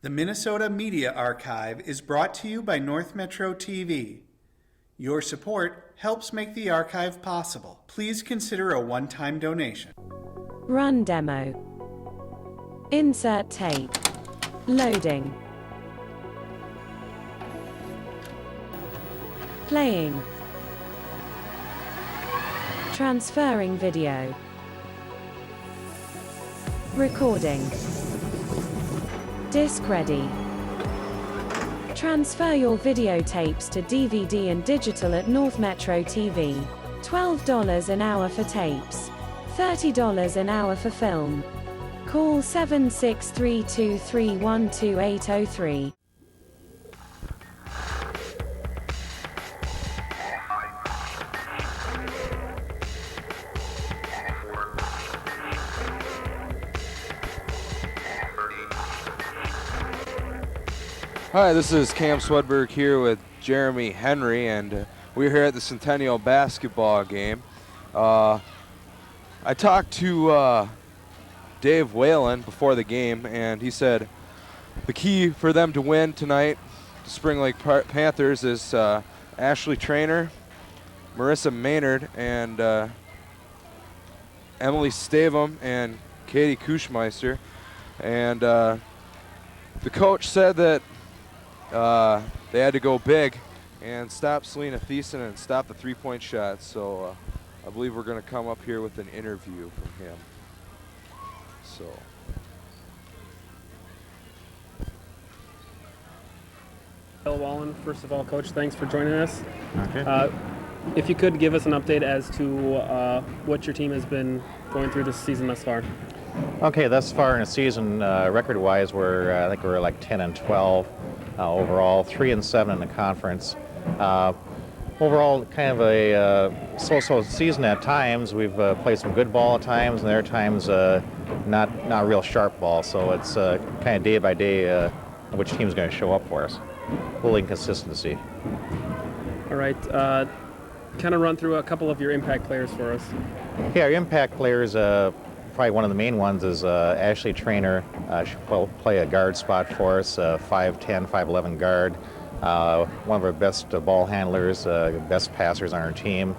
The Minnesota Media Archive is brought to you by North Metro TV. Your support helps make the archive possible. Please consider a one-time donation. Run demo. Insert tape. Loading. Playing. Transferring video. Recording. Disc ready. Transfer your videotapes to DVD and digital at North Metro TV. $12 an hour for tapes. $30 an hour for film. Call 76323122803. Hi, this is Cam Swedberg here with Jeremy Henry, and we're here at the Centennial basketball game. I talked to Dave Whalen before the game, and he said the key for them to win tonight, the Spring Lake Panthers, is Ashley Trainer, Marissa Maynard, and Emily Stavum, and Katie Kuschmeister. And the coach said that they had to go big and stop Selena Thiessen and stop the three-point shot. So I believe we're going to come up here with an interview from him. So. Bill Wallen, first of all, Coach, thanks for joining us. Okay. If you could give us an update as to what your team has been going through this season thus far. Okay, thus far in the season, record-wise, I think we're like 10-12 overall, 3-7 in the conference. Overall, kind of a so-so season at times. We've played some good ball at times, and there are times not real sharp ball. So it's kind of day by day which team's going to show up for us. A little inconsistency. All right. Kind of run through a couple of your impact players for us. Okay, our impact players. Probably one of the main ones is Ashley Trainer. She will play a guard spot for us, 5'10", 5'11" guard. One of our best ball handlers, best passers on our team.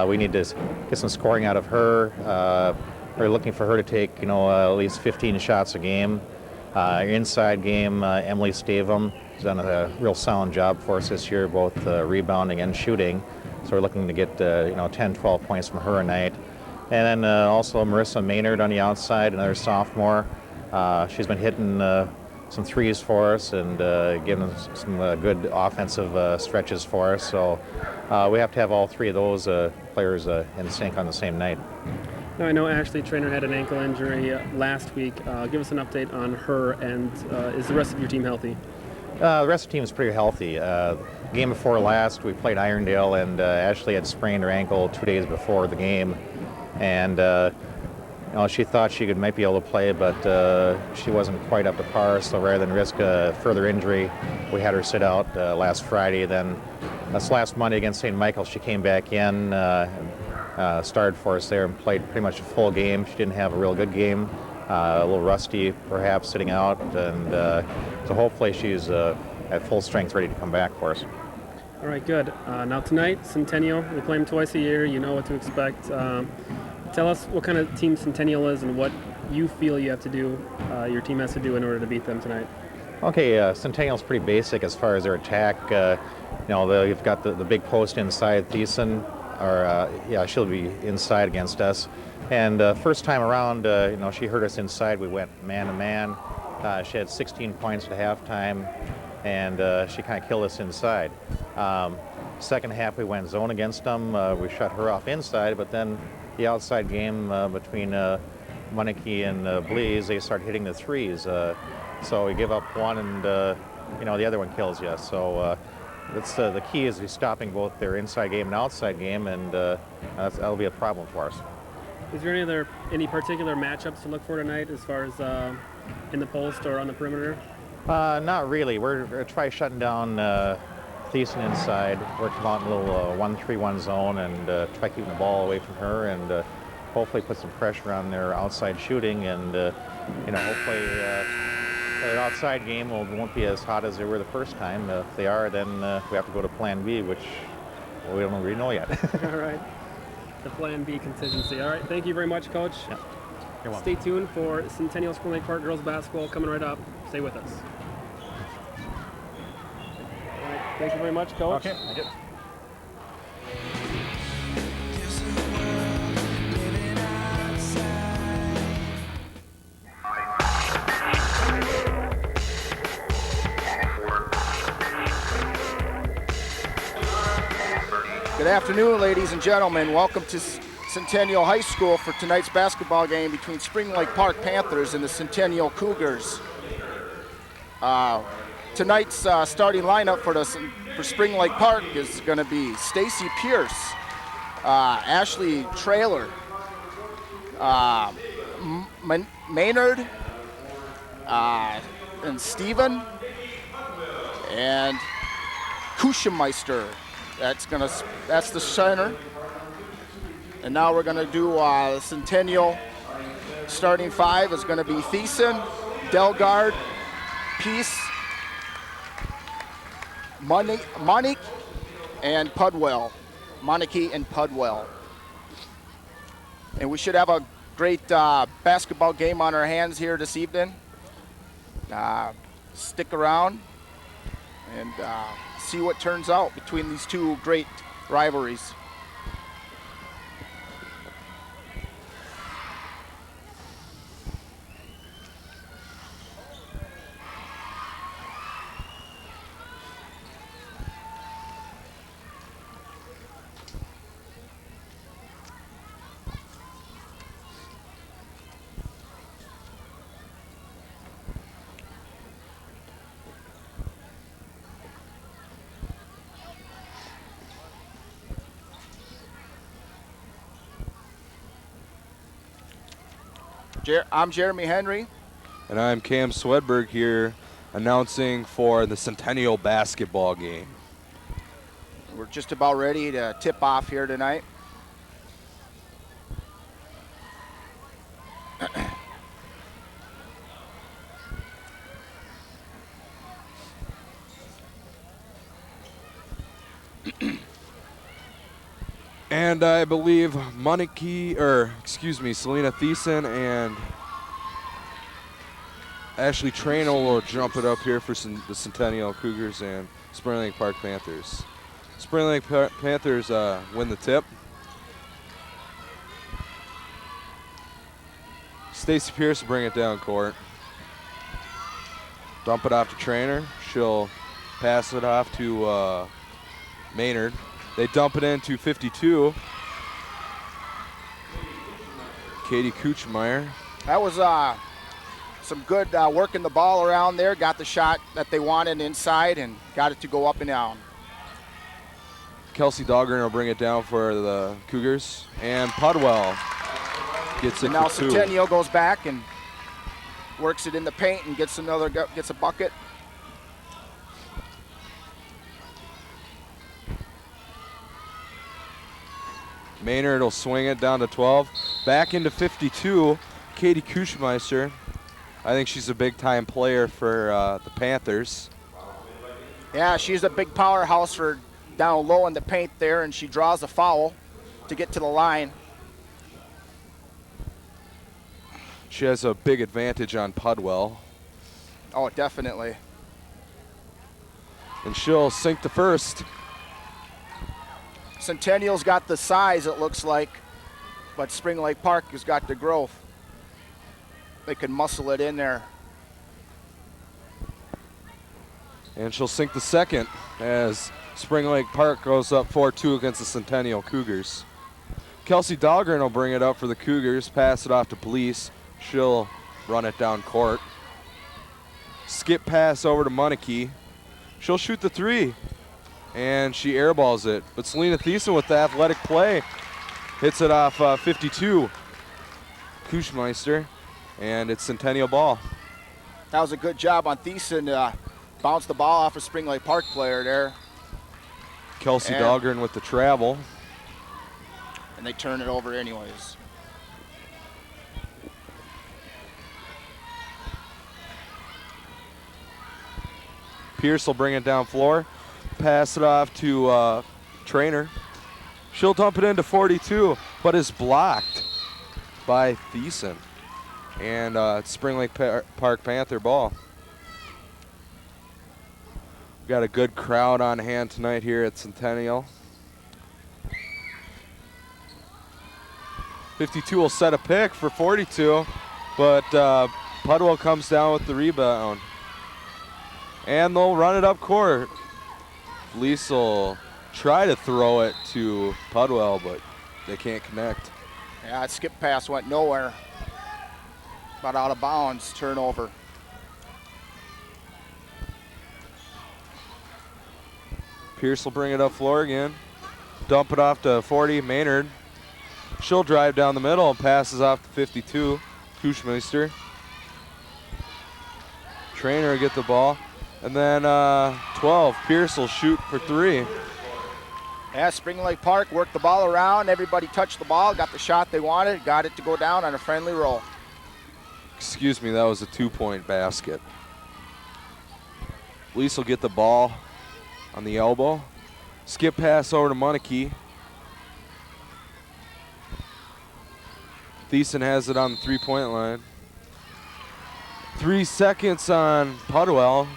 We need to get some scoring out of her. We're looking for her to take, at least 15 shots a game. Inside game, Emily Stavum has done a real sound job for us this year, both rebounding and shooting. So we're looking to get 10, 12 points from her a night. And then also Marissa Maynard on the outside, another sophomore. She's been hitting some threes for us and giving us some good offensive stretches for us. So we have to have all three of those players in sync on the same night. Now, I know Ashley Trainer had an ankle injury last week. Give us an update on her, and is the rest of your team healthy? The rest of the team is pretty healthy. Game before last, we played Irondale, and Ashley had sprained her ankle 2 days before the game. And she thought she might be able to play, but she wasn't quite up to par. So rather than risk a further injury, we had her sit out last Friday. Then this last Monday against St. Michael, she came back in, started for us there, and played pretty much a full game. She didn't have a real good game, a little rusty perhaps sitting out, and so hopefully she's at full strength, ready to come back for us. All right, good. Now tonight, Centennial, we play them twice a year. You know what to expect. Tell us what kind of team Centennial is and what you feel you have to do, your team has to do in order to beat them tonight. Okay, Centennial's pretty basic as far as their attack. They've got the big post inside Thiessen, she'll be inside against us. And first time around, she hurt us inside. We went man-to-man. She had 16 points at halftime, and she kind of killed us inside. Second half, we went zone against them. We shut her off inside, but then the outside game between Munike and Blees, they start hitting the threes. So we give up one, and the other one kills you. So that's the key is stopping both their inside game and outside game, and that'll be a problem for us. Is there any particular matchups to look for tonight as far as in the post or on the perimeter? Not really. We're going to try shutting down Thiessen inside, work them out in a little 1-3-1 zone, and try keeping the ball away from her, and hopefully put some pressure on their outside shooting, and hopefully An outside game won't be as hot as they were the first time. If they are, then we have to go to Plan B, which we don't really know yet. All right. The Plan B contingency. All right. Thank you very much, Coach. Yeah. You're welcome. Stay tuned for Centennial Spring Lake Park girls basketball coming right up. Stay with us. All right. Thank you very much, Coach. Okay. I did. Good afternoon, ladies and gentlemen. Welcome to Centennial High School for tonight's basketball game between Spring Lake Park Panthers and the Centennial Cougars. Tonight's starting lineup for Spring Lake Park is going to be Stacy Pierce, Ashley Trailer, Maynard, and Steven, and Kuschemeister. That's the center. And now we're gonna do Centennial starting five is gonna be Thiessen, Delgard, Peace, Monique, and Pudwell. Monike and Pudwell. And we should have a great basketball game on our hands here this evening. Stick around and see what turns out between these two great rivalries. I'm Jeremy Henry. And I'm Cam Swedberg here announcing for the Centennial basketball game. We're just about ready to tip off here tonight. And I believe Selena Thiessen and Ashley Traynor will jump it up here for the Centennial Cougars and Spring Lake Park Panthers. Spring Lake Panthers win the tip. Stacy Pierce will bring it down court. Dump it off to Traynor. She'll pass it off to Maynard. They dump it into 52. Katie Kuchmeyer. That was some good working the ball around there. Got the shot that they wanted inside and got it to go up and down. Kelsey Dahlgren will bring it down for the Cougars. And Pudwell gets it and now for two. Centennial goes back and works it in the paint and gets a bucket. Maynard will swing it down to 12. Back into 52, Katie Kuschmeister. I think she's a big-time player for the Panthers. Yeah, she's a big powerhouse for down low in the paint there, and she draws a foul to get to the line. She has a big advantage on Pudwell. Oh, definitely. And she'll sink the first. Centennial's got the size, it looks like, but Spring Lake Park has got the growth. They can muscle it in there. And she'll sink the second as Spring Lake Park goes up 4-2 against the Centennial Cougars. Kelsey Dahlgren will bring it up for the Cougars, pass it off to Police. She'll run it down court. Skip pass over to Monike. She'll shoot the three. And she airballs it. But Selena Thiessen with the athletic play hits it off 52. Kuschmeister. And it's Centennial ball. That was a good job on Thiessen. Bounced the ball off a Spring Lake Park player there. Kelsey Dahlgren with the travel. And they turn it over anyways. Pierce will bring it down floor. Pass it off to Trainer. She'll dump it into 42, but is blocked by Thiessen. And it's Spring Lake Park Panther ball. We've got a good crowd on hand tonight here at Centennial. 52 will set a pick for 42, but Pudwell comes down with the rebound. And they'll run it up court. Fleece will try to throw it to Pudwell, but they can't connect. Yeah, that skip pass went nowhere. About out of bounds, turnover. Pierce will bring it up floor again. Dump it off to 40, Maynard. She'll drive down the middle and passes off to 52, Kuchmeister. Trainer will get the ball. And then 12, Pierce will shoot for 3. Yeah, Spring Lake Park worked the ball around. Everybody touched the ball, got the shot they wanted, got it to go down on a friendly roll. Excuse me, that was a 2-point basket. Lease will get the ball on the elbow. Skip pass over to Monarchy. Thiessen has it on the 3-point line. 3 seconds on Pudwell.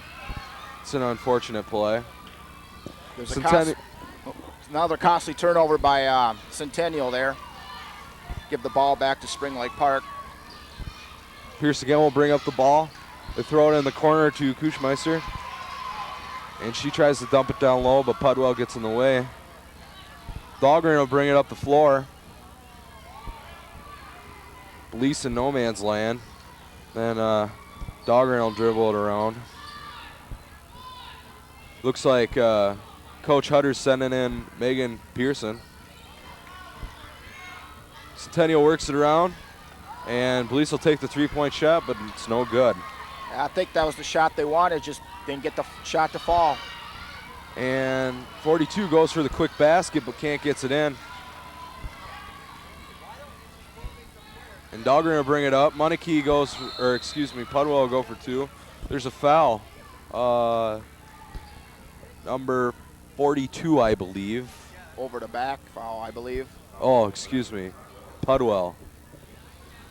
It's an unfortunate play. There's another costly turnover by Centennial there. Give the ball back to Spring Lake Park. Pierce again will bring up the ball. They throw it in the corner to Kuchmeister. And she tries to dump it down low, but Pudwell gets in the way. Dahlgren will bring it up the floor. Blease in no man's land. Then Dahlgren will dribble it around. Looks like Coach Hutter's sending in Megan Pearson. Centennial works it around, and Blease will take the 3-point shot, but it's no good. I think that was the shot they wanted, just didn't get the shot to fall. And 42 goes for the quick basket, but can't get it in. And Dahlgren will bring it up. Monarchy goes, Pudwell will go for 2. There's a foul. Number 42, I believe. Over the back foul, I believe. Oh, excuse me. Pudwell.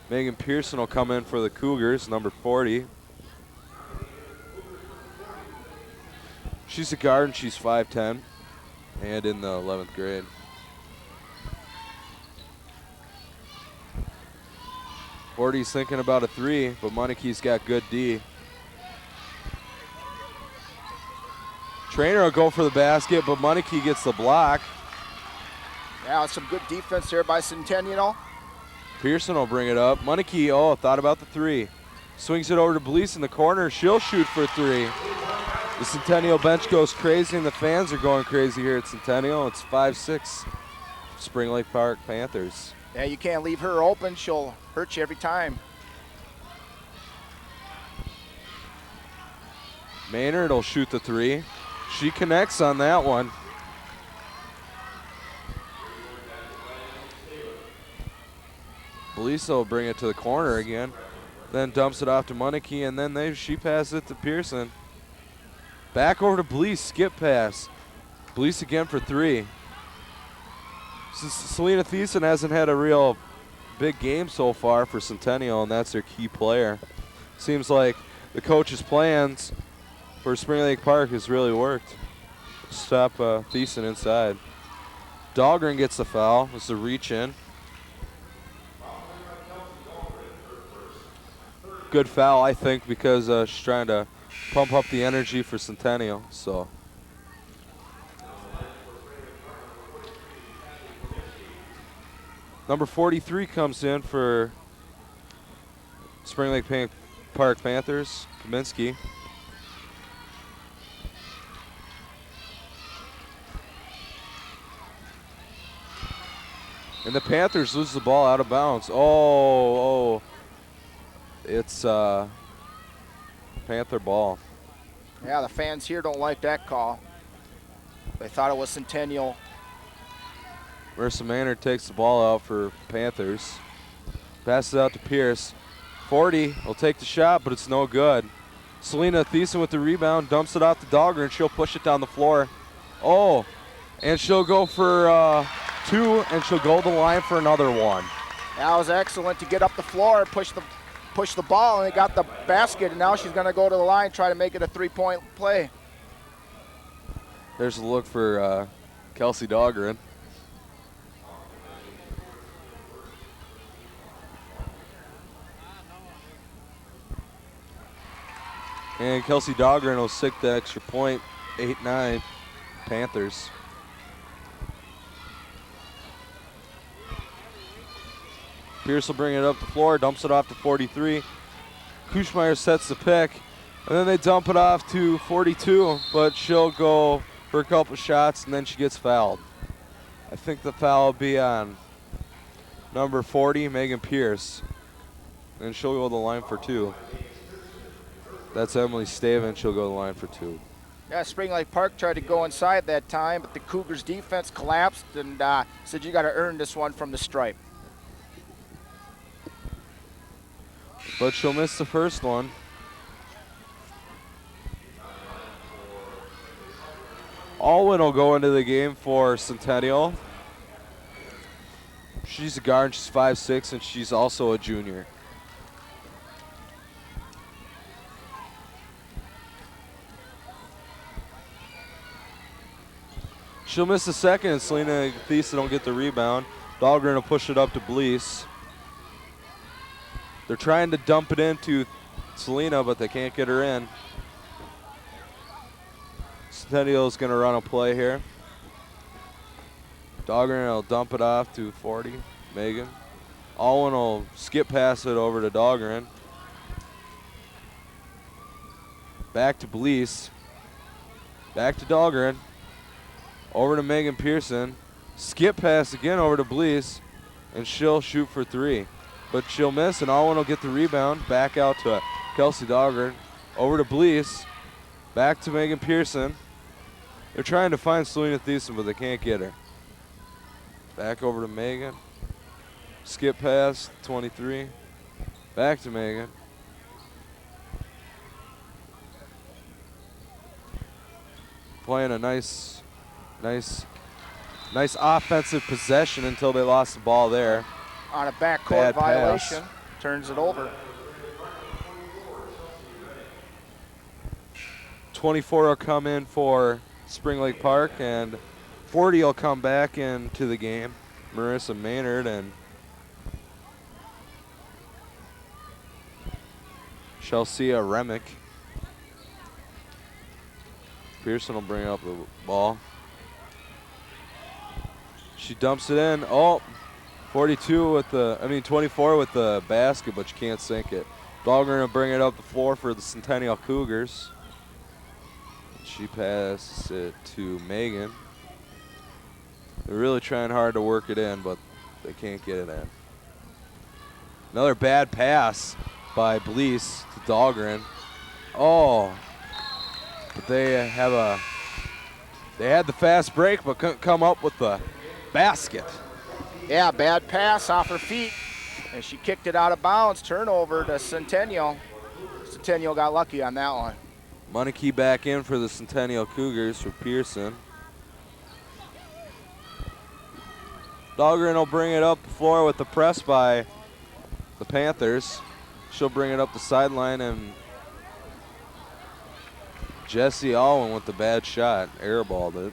Megan Pearson will come in for the Cougars, number 40. She's a guard and she's 5'10", and in the 11th grade. Forty's thinking about a 3, but Monarchy's got good D. Trainer will go for the basket, but Monarchy gets the block. Yeah, some good defense there by Centennial. Pearson will bring it up. Monarchy, thought about the 3. Swings it over to Blease in the corner. She'll shoot for 3. The Centennial bench goes crazy, and the fans are going crazy here at Centennial. It's 5-6, Spring Lake Park Panthers. Yeah, you can't leave her open. She'll hurt you every time. Maynard will shoot the 3. She connects on that one. Belisa will bring it to the corner again, then dumps it off to Monarchy, and then she passes it to Pearson. Back over to Blease, skip pass. Blease again for 3. Selena Thiessen hasn't had a real big game so far for Centennial, and that's their key player. Seems like the coach's plans for Spring Lake Park has really worked. Stop Thiessen inside. Dahlgren gets the foul. It's a reach in. Good foul, I think, because she's trying to pump up the energy for Centennial. So. Number 43 comes in for Spring Lake Park Panthers, Kaminsky. And the Panthers lose the ball out of bounds. It's Panther ball. Yeah, the fans here don't like that call. They thought it was Centennial. Marissa Maynard takes the ball out for Panthers. Passes out to Pierce. 40 will take the shot, but it's no good. Selena Thiessen with the rebound, dumps it off to Dogger, and she'll push it down the floor. Oh, and she'll go for 2, and she'll go to the line for another one. That was excellent to get up the floor, push the ball, and it got the basket, and now she's going to go to the line, try to make it a 3-point play. There's a look for Kelsey Dahlgren. And Kelsey Dahlgren will stick the extra point, 8-9, Panthers. Pierce will bring it up the floor, dumps it off to 43. Kuchmeyer sets the pick, and then they dump it off to 42, but she'll go for a couple shots, and then she gets fouled. I think the foul will be on number 40, Megan Pierce, and she'll go to the line for 2. That's Emily Staven. She'll go to the line for 2. Yeah, Spring Lake Park tried to go inside that time, but the Cougars defense collapsed and said you got to earn this one from the stripe. But she'll miss the first one. Alwyn will go into the game for Centennial. She's a guard, she's 5'6", and she's also a junior. She'll miss the second, and Selena Thiessen don't get the rebound. Dahlgren will push it up to Blease. They're trying to dump it into Selena, but they can't get her in. Centennial's going to run a play here. Dahlgren will dump it off to 40, Megan. Alwyn will skip pass it over to Dahlgren. Back to Blease. Back to Dahlgren. Over to Megan Pearson. Skip pass again over to Blease, and she'll shoot for 3. But she'll miss, and Alwyn will get the rebound. Back out to Kelsey Dahlgren. Over to Blease. Back to Megan Pearson. They're trying to find Selena Thiessen, but they can't get her. Back over to Megan. Skip pass, 23. Back to Megan. Playing a nice offensive possession until they lost the ball there. On a backcourt Bad violation, pass. turns it over. 24 will come in for Spring Lake Park, and 40 will come back into the game. Marissa Maynard and Chelsea Remick. Pearson will bring up the ball. She dumps it in. Oh, 24 with the basket, but you can't sink it. Dahlgren will bring it up the floor for the Centennial Cougars. She passes it to Megan. They're really trying hard to work it in, but they can't get it in. Another bad pass by Blease to Dahlgren. Oh, but they had the fast break, but couldn't come up with the basket. Yeah, bad pass off her feet, and she kicked it out of bounds. Turnover to Centennial. Centennial got lucky on that one. Monarchy back in for the Centennial Cougars for Pearson. Dahlgren will bring it up the floor with the press by the Panthers. She'll bring it up the sideline, and Jessie Alwyn with the bad shot, airballed it.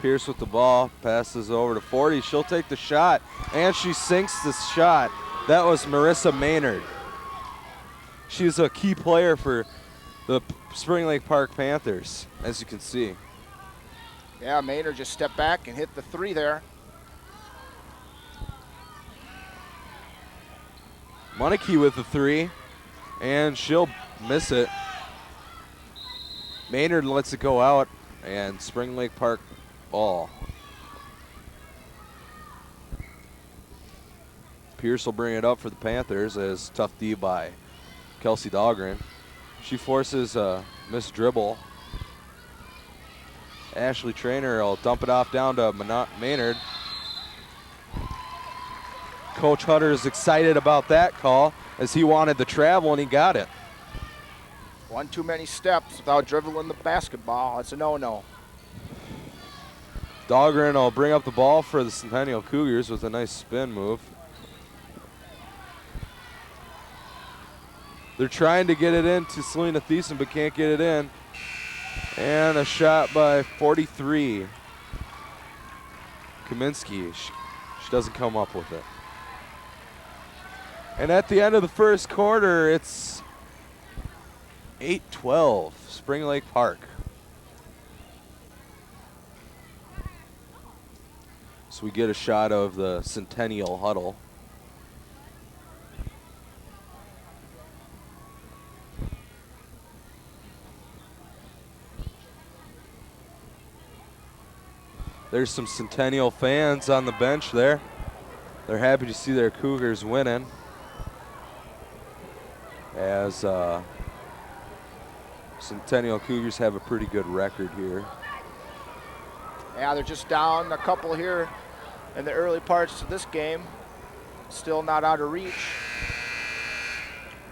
Pierce with the ball, passes over to 40. She'll take the shot, and she sinks the shot. That was Marissa Maynard. She's a key player for the Spring Lake Park Panthers, as you can see. Yeah, Maynard just stepped back and hit the 3 there. Monarchy with the 3, and she'll miss it. Maynard lets it go out, and Spring Lake Park ball. Pierce will bring it up for the Panthers as tough D by Kelsey Dahlgren. She forces a missed dribble. Ashley Trainer will dump it off down to Maynard. Coach Hutter is excited about that call as he wanted the travel and he got it. One too many steps without dribbling the basketball. It's a no-no. Dahlgren will bring up the ball for the Centennial Cougars with a nice spin move. They're trying to get it in to Selena Thiessen, but can't get it in. And a shot by 43. Kaminsky, she doesn't come up with it. And at the end of the first quarter, it's 8-12, Spring Lake Park. So we get a shot of the Centennial huddle. There's some Centennial fans on the bench there. They're happy to see their Cougars winning. As Centennial Cougars have a pretty good record here. Yeah, they're just down a couple here in the early parts of this game. Still not out of reach.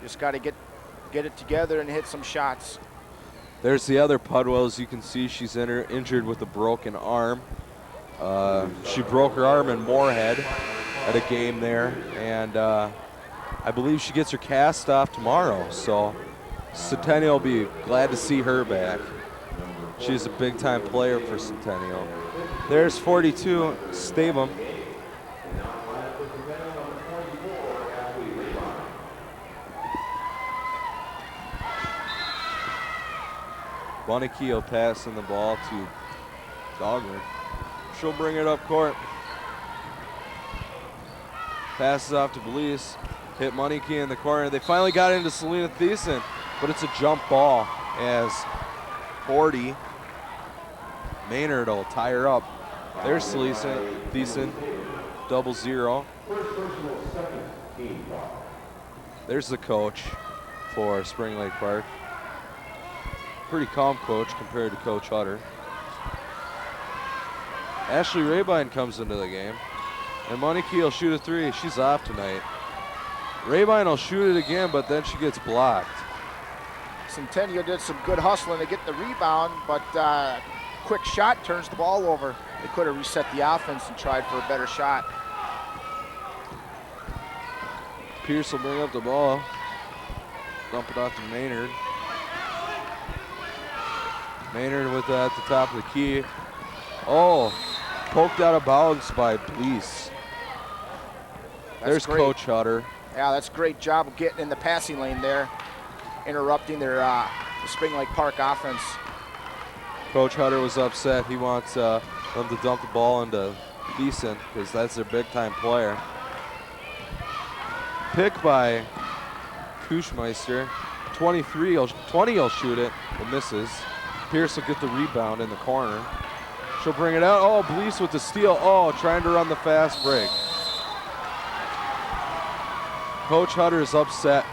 Just got to get it together and hit some shots. There's the other Pudwell. As you can see, she's injured with a broken arm. She broke her arm in Moorhead at a game there, and I believe she gets her cast off tomorrow. So Centennial will be glad to see her back. She's a big-time player for Centennial. There's 42, Stabum. Bonikio passing the ball to Dahlgren. She'll bring it up court. Passes off to Belize. Hit Monikey in the corner. They finally got into Selena Thiessen, but it's a jump ball as 40. Maynard will tie her up. There's Selena Thiessen, 0-0. There's the coach for Spring Lake Park. Pretty calm coach compared to Coach Hutter. Ashley Rabine comes into the game. And Monikey will shoot a three. She's off tonight. Rabine will shoot it again, but then she gets blocked. Centennial did some good hustling to get the rebound, but quick shot turns the ball over. They could have reset the offense and tried for a better shot. Pierce will bring up the ball. Dump it off to Maynard. Maynard with that at the top of the key. Oh, poked out of bounds by Blease. There's great. Coach Hutter. Yeah, that's a great job of getting in the passing lane there, interrupting their the Spring Lake Park offense. Coach Hutter was upset. He wants them to dump the ball into Thiessen because that's their big-time player. Pick by Kuchmeister. 20 will shoot it, but misses. Pierce will get the rebound in the corner. She'll bring it out. Oh, Blease with the steal. Oh, trying to run the fast break. Coach Hutter is upset.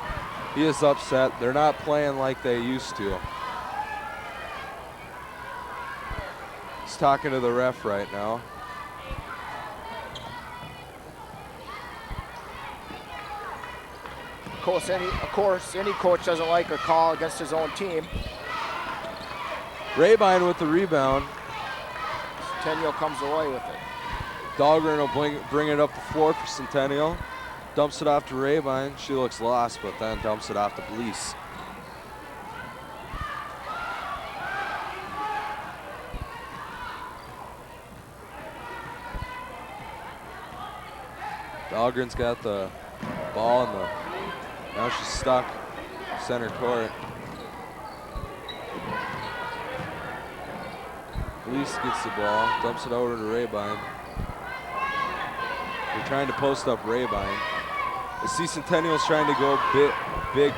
He is upset. They're not playing like they used to. He's talking to the ref right now. Of course, any coach doesn't like a call against his own team. Rabine with the rebound. Centennial comes away with it. Dahlgren will bring it up the floor for Centennial. Dumps it off to Rabine. She looks lost, but then dumps it off to Blease. Dahlgren's got the ball in the. Now she's stuck center court. Blease gets the ball, dumps it over to Rabine. They're trying to post up Rabine. I see Centennial's trying to go big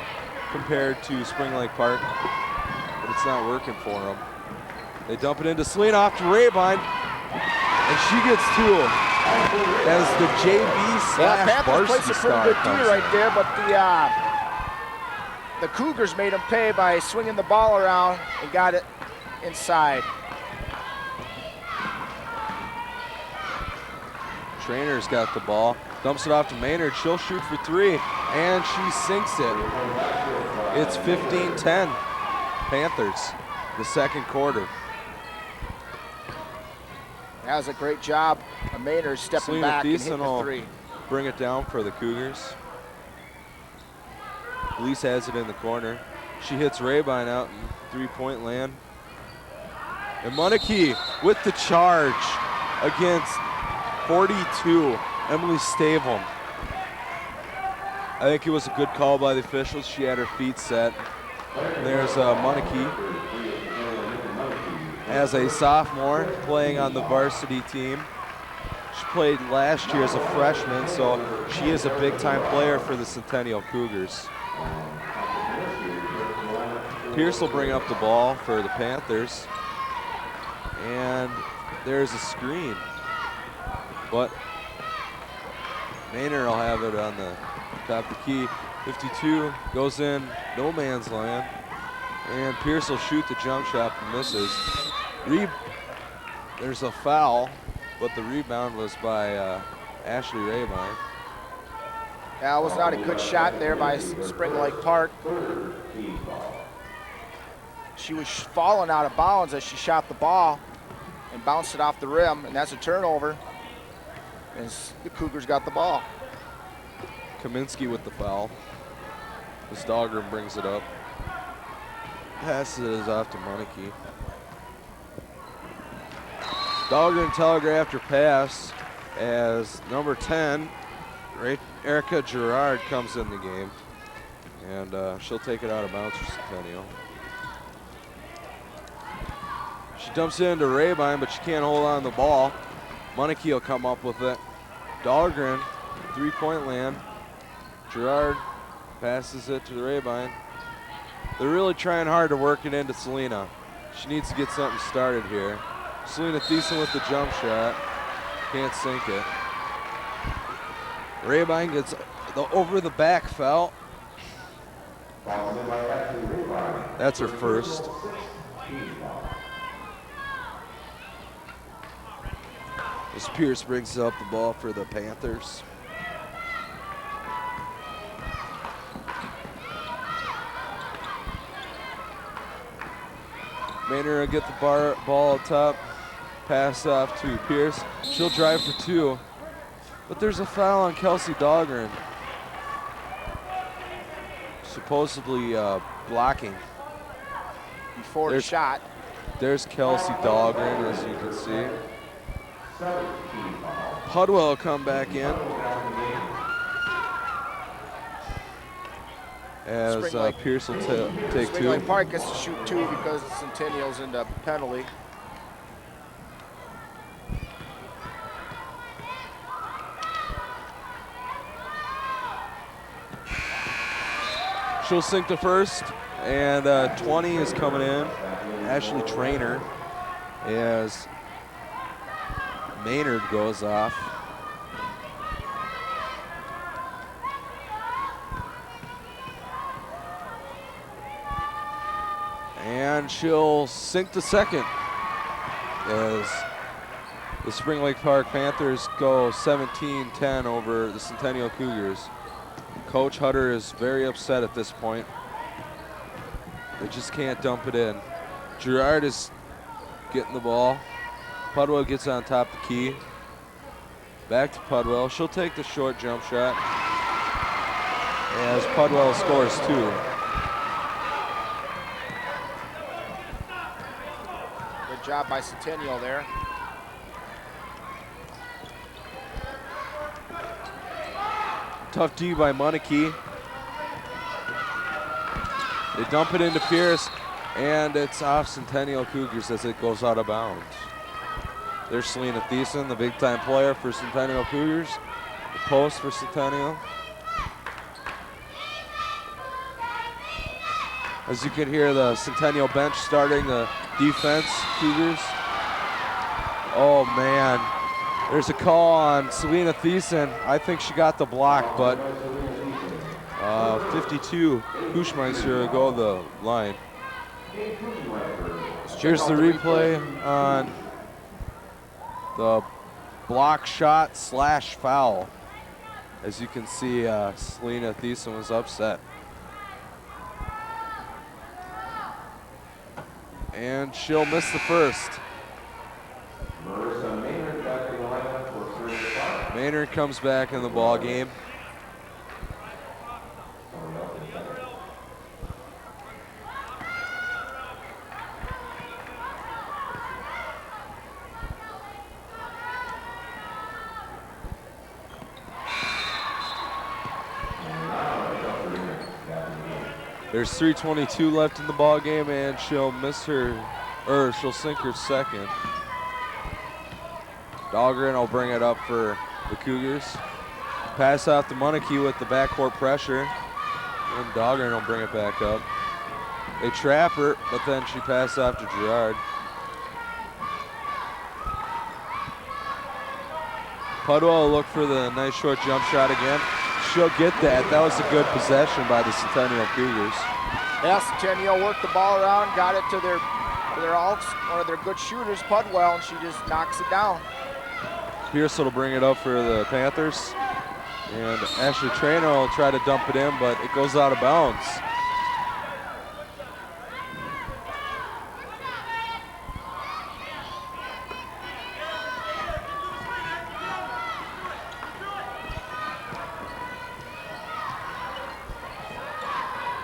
compared to Spring Lake Park, but it's not working for them. They dump it into Selena off to Rabine, and she gets two as the JV slash Panthers varsity plays a star pretty good comes D right there, but the Cougars made them pay by swinging the ball around and got it inside. Trainer's got the ball. Dumps it off to Maynard. She'll shoot for 3, and she sinks it. It's 15-10, Panthers, the second quarter. That was a great job. Maynard stepping Selena back and Thiessen hitting the will 3. bring it down for the Cougars. Elise has it in the corner. She hits Rabine out in three-point land. And Monarchy with the charge against 42, Emily Stavum. I think it was a good call by the officials. She had her feet set. And there's Monarchy as a sophomore playing on the varsity team. She played last year as a freshman, so she is a big-time player for the Centennial Cougars. Pierce will bring up the ball for the Panthers. And there's a screen. But Maynard will have it on the top of the key. 52 goes in no man's land. And Pierce will shoot the jump shot and misses. There's a foul, but the rebound was by Ashley Rabine. That was not a good shot there by Spring Lake Park. She was falling out of bounds as she shot the ball and bounced it off the rim, and that's a turnover. And the Cougars got the ball. Kaminsky with the foul. As Dahlgren brings it up. Passes off to Monarchy. Dahlgren telegraphed her pass as number 10, Erica Gerard, comes in the game. And she'll take it out of bounds for Centennial. She dumps it into Rabine, but she can't hold on to the ball. Monarchy will come up with it. Dahlgren, three-point land. Gerard passes it to the Rabine. They're really trying hard to work it into Selena. She needs to get something started here. Selena Thiessen with the jump shot. Can't sink it. Rabine gets the over the back foul. That's her first. As Pierce brings up the ball for the Panthers. Maynard will get the ball up top. Pass off to Pierce. She'll drive for 2. But there's a foul on Kelsey Dahlgren. Supposedly blocking. Before the shot. There's Kelsey Dahlgren, as you can see. Pudwell will come back in. As Pierce will take 2. Spring Lake Park gets to shoot 2 because Centennial's in the penalty. She'll sink the first, and 20 is coming in. Ashley Trainer as Maynard goes off. And she'll sink the second as the Spring Lake Park Panthers go 17-10 over the Centennial Cougars. Coach Hutter is very upset at this point. They just can't dump it in. Gerard is getting the ball. Pudwell gets on top of the key. Back to Pudwell. She'll take the short jump shot as Pudwell scores 2. Good job by Centennial there. Tough D by Monarchy. They dump it into Pierce, and it's off Centennial Cougars as it goes out of bounds. There's Selena Thiessen, the big-time player for Centennial Cougars. The post for Centennial. As you can hear, the Centennial bench starting the defense, Cougars. Oh, man. There's a call on Selena Thiessen. I think she got the block, but 52, Kuschmeister will go the line. Here's the replay on the block shot / foul. As you can see, Selena Thiessen was upset. And she'll miss the first. Maynard comes back in the ball game. There's 3:22 left in the ball game, and she'll miss her, or she'll sink her second. Dahlgren will bring it up for the Cougars. Pass off to Monarchy with the backcourt pressure, and Dahlgren will bring it back up. They trap her, but then she passed off to Gerard. Pudwell will look for the nice short jump shot again. She'll get that. That was a good possession by the Centennial Cougars. Yeah, Centennial worked the ball around, got it to their alts, one of their good shooters, Pudwell, and she just knocks it down. Pierce will bring it up for the Panthers. And Ashley Traynor will try to dump it in, but it goes out of bounds.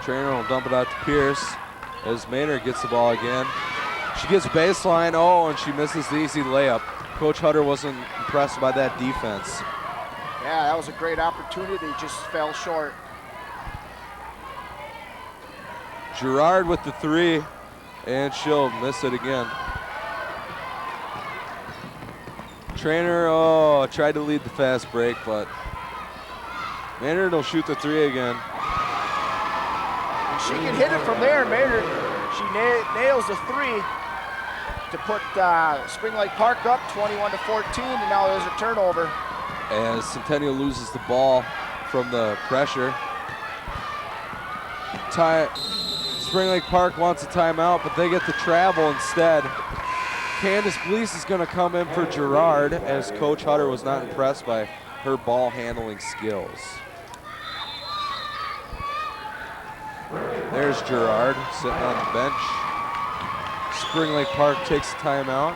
Traynor will dump it out to Pierce as Maynard gets the ball again. She gets baseline, and she misses the easy layup. Coach Hutter wasn't impressed by that defense. Yeah, that was a great opportunity, just fell short. Gerard with the three, and she'll miss it again. Traynor, tried to lead the fast break, but Maynard will shoot the three again. She can hit it from there, Maynard. She nails the three to put Spring Lake Park up 21-14, and now there's a turnover. As Centennial loses the ball from the pressure. Spring Lake Park wants a timeout, but they get the travel instead. Candace Blease is going to come in for Gerard, as Coach Hutter was not impressed by her ball handling skills. There's Gerard sitting on the bench. Spring Lake Park takes a timeout.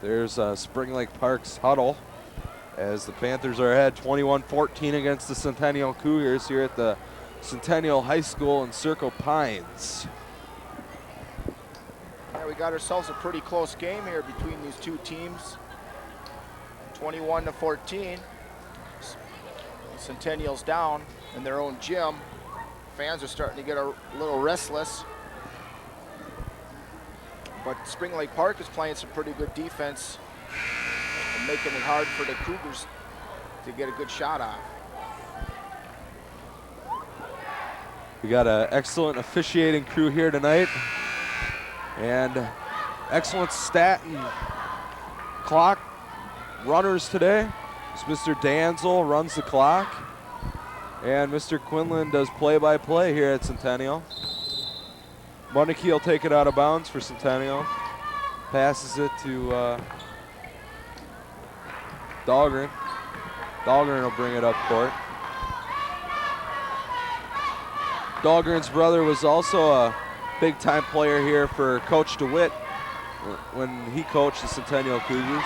There's Spring Lake Park's huddle as the Panthers are ahead 21-14 against the Centennial Cougars here at the Centennial High School in Circle Pines. Yeah, we got ourselves a pretty close game here between these two teams. 21-14. Centennial's down in their own gym. Fans are starting to get a little restless. But Spring Lake Park is playing some pretty good defense and making it hard for the Cougars to get a good shot off. We got an excellent officiating crew here tonight, and excellent stat and clock runners today. It's Mr. Danzel runs the clock, and Mr. Quinlan does play-by-play here at Centennial. Monarchy will take it out of bounds for Centennial. Passes it to Dahlgren. Dahlgren will bring it up court. Dahlgren's brother was also a big-time player here for Coach DeWitt when he coached the Centennial Cougars.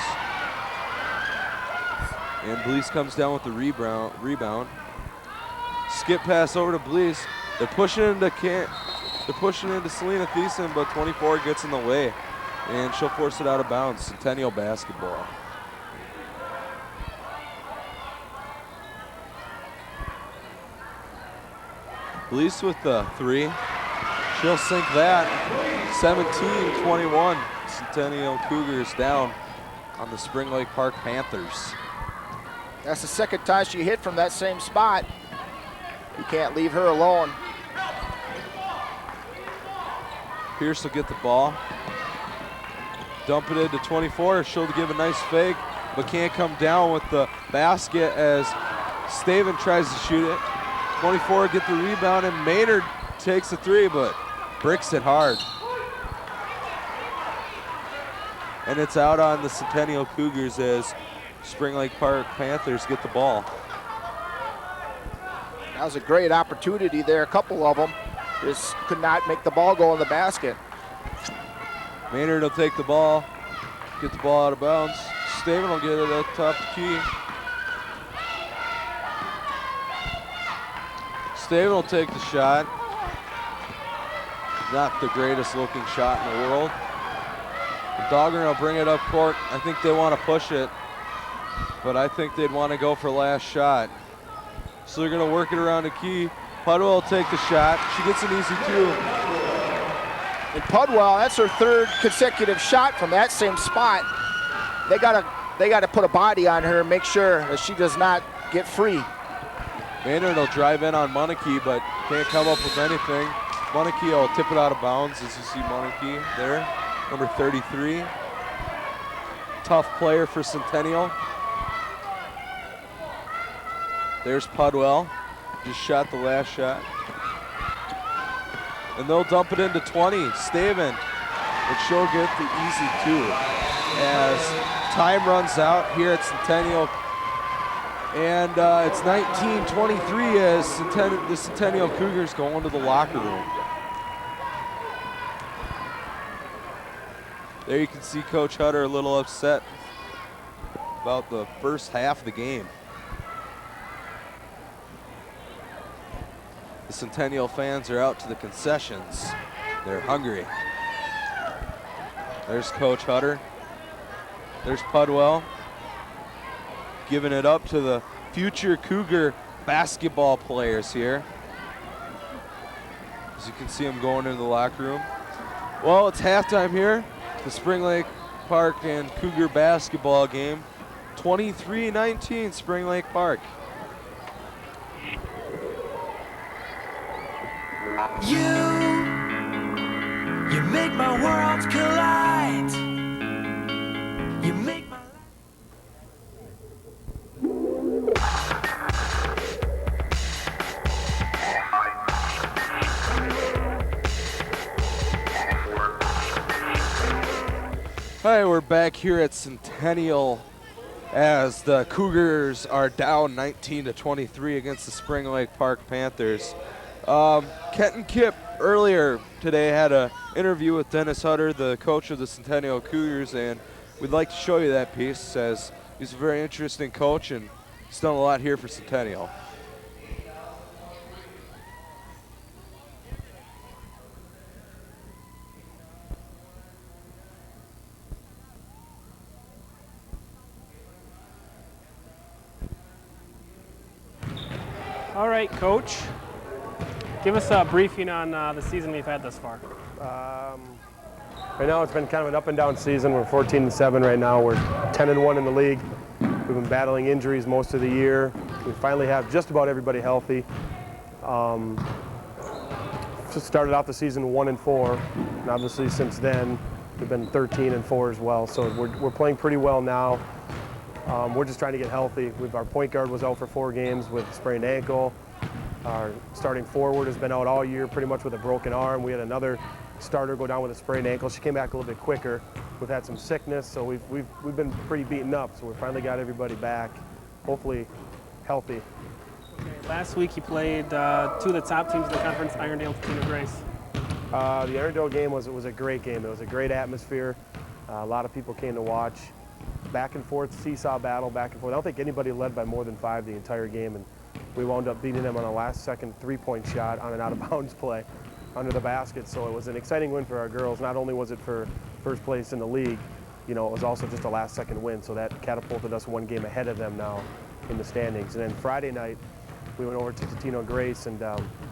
And Blease comes down with the rebound. Skip pass over to Blease. They're pushing into Selena Thiessen, but 24 gets in the way, and she'll force it out of bounds. Centennial basketball. Blease with the three. She'll sink that. 17-21. Centennial Cougars down on the Spring Lake Park Panthers. That's the second time she hit from that same spot. You can't leave her alone. Pierce will get the ball. Dump it into 24. She'll give a nice fake, but can't come down with the basket as Staven tries to shoot it. 24 get the rebound, and Maynard takes the three, but bricks it hard. And it's out on the Centennial Cougars as Spring Lake Park Panthers get the ball. That was a great opportunity there. A couple of them just could not make the ball go in the basket. Maynard will take the ball, get the ball out of bounds. Staven will get it at top of the key. Staven will take the shot. Not the greatest looking shot in the world. Dahlgren will bring it up court. I think they want to push it, but I think they'd want to go for last shot. So they're going to work it around the key. Pudwell will take the shot. She gets an easy two. And Pudwell, that's her third consecutive shot from that same spot. They gotta put a body on her and make sure that she does not get free. Maynard will drive in on Monarchy, but can't come up with anything. Monarchy will tip it out of bounds, as you see Monarchy there, number 33. Tough player for Centennial. There's Pudwell, just shot the last shot. And they'll dump it into 20, Staven, but she'll get the easy two. As time runs out here at Centennial, and it's 19-23 as the Centennial Cougars go into the locker room. There you can see Coach Hutter a little upset about the first half of the game. The Centennial fans are out to the concessions. They're hungry. There's Coach Hutter. There's Pudwell. Giving it up to the future Cougar basketball players here. As you can see them going into the locker room. Well, it's halftime here. The Spring Lake Park and Cougar basketball game. 23-19 Spring Lake Park. You make my worlds collide. You make my Hi, we're back here at Centennial as the Cougars are down 19-23 against the Spring Lake Park Panthers. Kenton Kipp earlier today had an interview with Dennis Hutter, the coach of the Centennial Cougars, and we'd like to show you that piece as he's a very interesting coach and he's done a lot here for Centennial. All right, Coach. Give us a briefing on the season we've had thus far. Right now it's been kind of an up and down season. We're 14-7 right now. We're 10-1 in the league. We've been battling injuries most of the year. We finally have just about everybody healthy. Just started off the season 1-4, and obviously since then we've been 13-4 as well. So we're playing pretty well now. We're just trying to get healthy. Our point guard was out for 4 games with a sprained ankle. Our starting forward has been out all year pretty much with a broken arm. We had another starter go down with a sprained ankle. She came back a little bit quicker. We've had some sickness, so we've been pretty beaten up. So we finally got everybody back, hopefully healthy. Okay, last week you played 2 of the top teams in the conference, Irondale and Tina Grace. The Irondale game was a great game. It was a great atmosphere. A lot of people came to watch. Back and forth, seesaw battle, back and forth. I don't think anybody led by more than 5 the entire game, and we wound up beating them on a last-second three-point shot on an out-of-bounds play under the basket. So it was an exciting win for our girls. Not only was it for first place in the league, it was also just a last-second win. So that catapulted us 1 game ahead of them now in the standings. And then Friday night, we went over to Tina Grace, and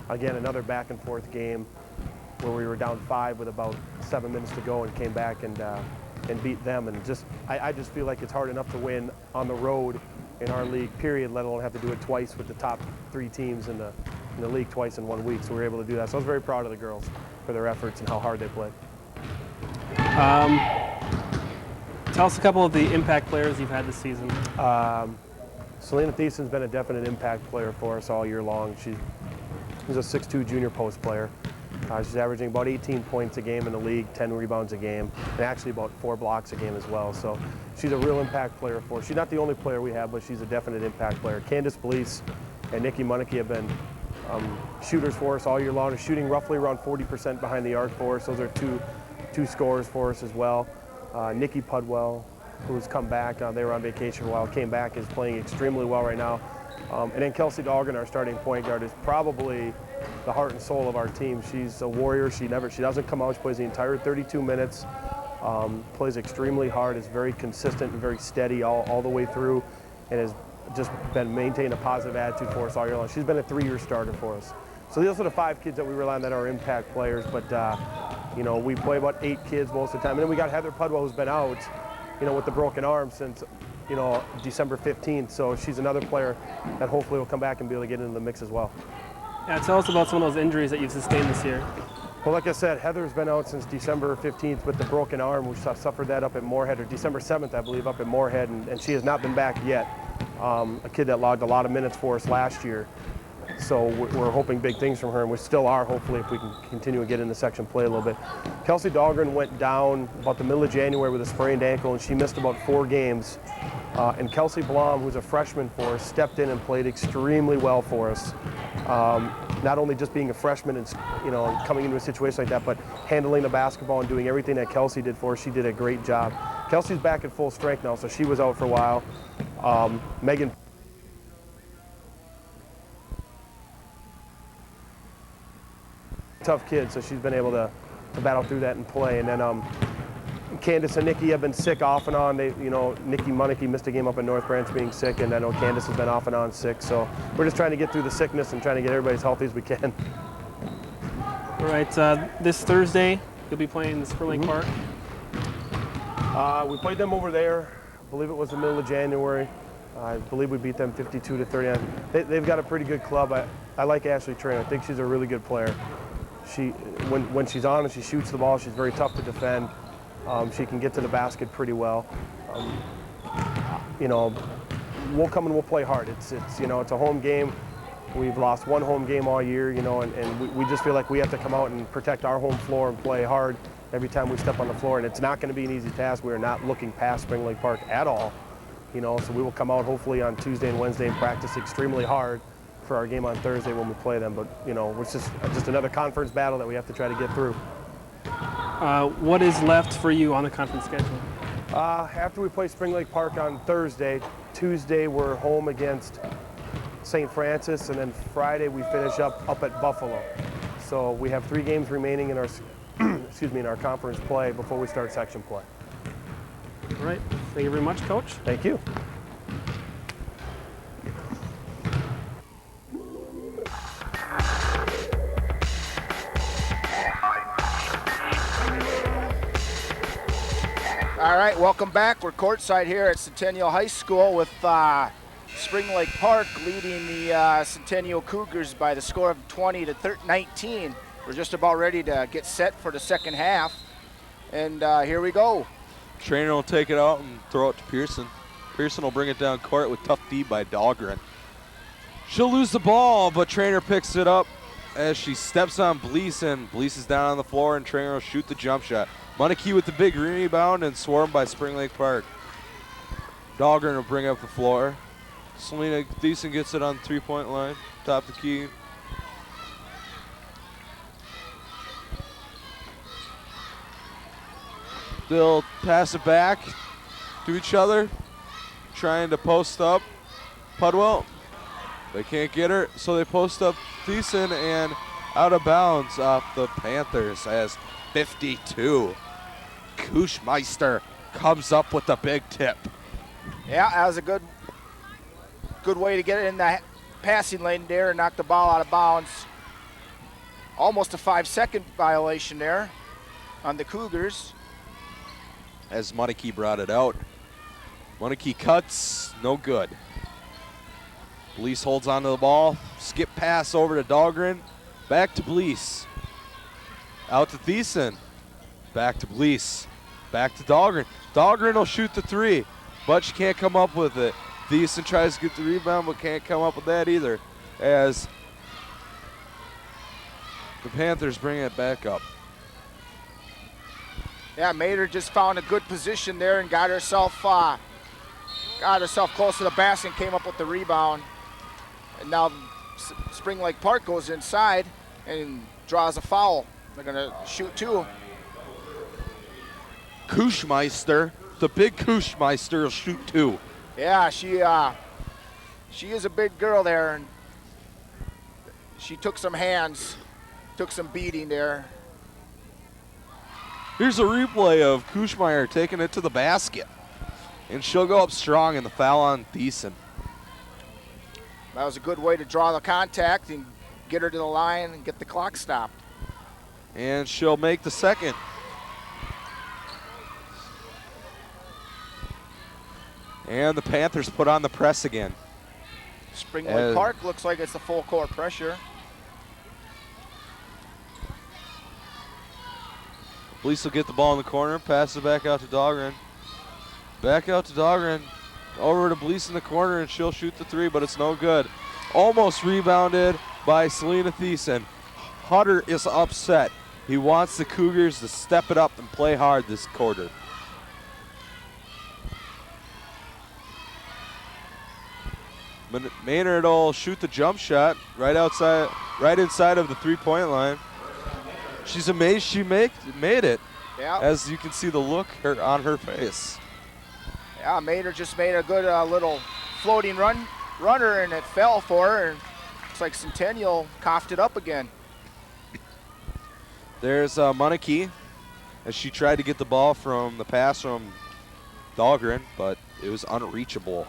again, another back-and-forth game where we were down 5 with about 7 minutes to go and came back and beat them. And I just feel like it's hard enough to win on the road in our league, period, let alone have to do it twice with the top 3 teams in the league twice in 1 week. So we were able to do that. So I was very proud of the girls. for their efforts and how hard they played. Tell us a couple of the impact players you've had this season. Selena Thiessen's been a definite impact player for us all year long. She's a 6'2" junior post player. She's averaging about 18 points a game in the league, 10 rebounds a game, and actually about 4 blocks a game as well. So she's a real impact player for us. She's not the only player we have, but she's a definite impact player. Candace Blease and Nikki Munnicke have been shooters for us all year long. They're shooting roughly around 40% behind the arc for us. Those are two scorers for us as well. Nikki Pudwell, who's come back. They were on vacation for a while, came back, is playing extremely well right now. And then Kelsey Dahlgren, our starting point guard, is probably the heart and soul of our team. She's a warrior. She doesn't come out. She plays the entire 32 minutes, plays extremely hard, is very consistent and very steady all the way through, and has just been maintaining a positive attitude for us all year long. She's been a 3-year starter for us. So those are the 5 kids that we rely on that are impact players, but we play about 8 kids most of the time. And then we got Heather Pudwell, who's been out, with the broken arm since, December 15th. So she's another player that hopefully will come back and be able to get into the mix as well. Yeah, tell us about some of those injuries that you've sustained this year. Well, like I said, Heather's been out since December 15th with the broken arm. We suffered that up at Moorhead, or December 7th, I believe, up at Moorhead, and she has not been back yet. A kid that logged a lot of minutes for us last year. So we're hoping big things from her, and we still are, hopefully, if we can continue to get in the section play a little bit. Kelsey Dahlgren went down about the middle of January with a sprained ankle, and she missed about 4 games. And Kelsey Blom, who's a freshman for us, stepped in and played extremely well for us. Not only just being a freshman and coming into a situation like that, but handling the basketball and doing everything that Kelsey did for us. She did a great job. Kelsey's back at full strength now, so she was out for a while. Megan. Tough kid, so she's been able to battle through that and play. And then Candace and Nikki have been sick off and on. Nikki Munnicke missed a game up in North Branch being sick, and I know Candace has been off and on sick. So we're just trying to get through the sickness and trying to get everybody as healthy as we can. All right, this Thursday you'll be playing the Spring Lake Park. We played them over there. I believe it was the middle of January. I believe we beat them 52-30. They've got a pretty good club. I like Ashley Train. I think she's a really good player. When she's on and she shoots the ball, she's very tough to defend. She can get to the basket pretty well. We'll come and we'll play hard. It's a home game. We've lost 1 home game all year, and we just feel like we have to come out and protect our home floor and play hard every time we step on the floor. And it's not going to be an easy task. We are not looking past Spring Lake Park at all. So we will come out hopefully on Tuesday and Wednesday and practice extremely hard for our game on Thursday when we play them. But it's just another conference battle that we have to try to get through. What is left for you on the conference schedule? After we play Spring Lake Park on Thursday, Tuesday we're home against St. Francis, and then Friday we finish up at Buffalo. So we have 3 games remaining in our in our conference play before we start section play. All right. Thank you very much, Coach. Thank you. All right, welcome back. We're courtside here at Centennial High School with Spring Lake Park leading the Centennial Cougars by the score of 20-19. We're just about ready to get set for the second half, and here we go. Trainer will take it out and throw it to Pearson. Pearson will bring it down court with tough D by Dahlgren. She'll lose the ball, but Trainer picks it up as she steps on Blease, and Blease is down on the floor, and Trainer will shoot the jump shot. Munnicke with the big rebound and swarmed by Spring Lake Park. Dahlgren will bring up the floor. Selena Thiessen gets it on the 3-point line, top the key. They'll pass it back to each other, trying to post up Pudwell. They can't get her, so they post up Thiessen, and out of bounds off the Panthers as 52. Kuschmeister comes up with the big tip. Yeah, that was a good way to get it in the passing lane there and knock the ball out of bounds. Almost a 5-second violation there on the Cougars. As Munnicke brought it out. Munnicke cuts, no good. Blease holds onto the ball. Skip pass over to Dahlgren. Back to Blease. Out to Thiessen. Back to Blease. Back to Dahlgren. Dahlgren will shoot the three, but she can't come up with it. Thiessen tries to get the rebound, but can't come up with that either, as the Panthers bring it back up. Yeah, Mater just found a good position there and got herself close to the basket and came up with the rebound. And now Spring Lake Park goes inside and draws a foul. They're going to shoot two. Kuschmeister, the big Kuschmeister will shoot two. Yeah, she is a big girl there, and she took some hands, took some beating there. Here's a replay of Kuschmeister taking it to the basket. And she'll go up strong in the foul on Thiessen. That was a good way to draw the contact and get her to the line and get the clock stopped. And she'll make the second. And the Panthers put on the press again. Spring Lake Park looks like it's the full court pressure. Blease will get the ball in the corner, pass it back out to Dahlgren. Back out to Dahlgren, over to Blease in the corner, and she'll shoot the three, but it's no good. Almost rebounded by Selena Thiessen. Hutter is upset. He wants the Cougars to step it up and play hard this quarter. Maynard will shoot the jump shot right inside of the three-point line. She's amazed she made it. Yeah. As you can see the look on her face. Yeah, Mater just made a good little floating runner, and it fell for her. And looks like Centennial coughed it up again. There's Monarchy as she tried to get the ball from the pass from Dahlgren, but it was unreachable.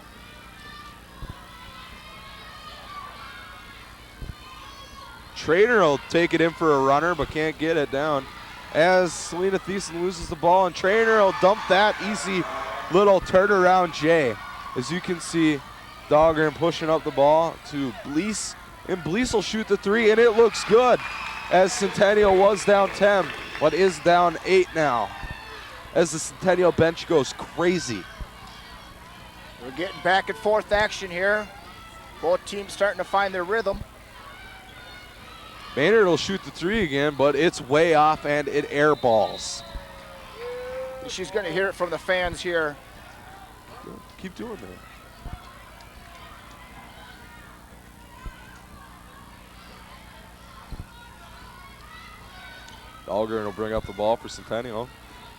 Trainer will take it in for a runner, but can't get it down. As Selena Thiessen loses the ball, and Trainer will dump that easy little turnaround J. As you can see, Dahlgren pushing up the ball to Blease, and Blease will shoot the three, and it looks good. As Centennial was down 10, but is down 8 now. As the Centennial bench goes crazy. We're getting back and forth action here. Both teams starting to find their rhythm. Maynard will shoot the three again, but it's way off and it airballs. She's going to hear it from the fans here. Keep doing that. Dahlgren will bring up the ball for Centennial.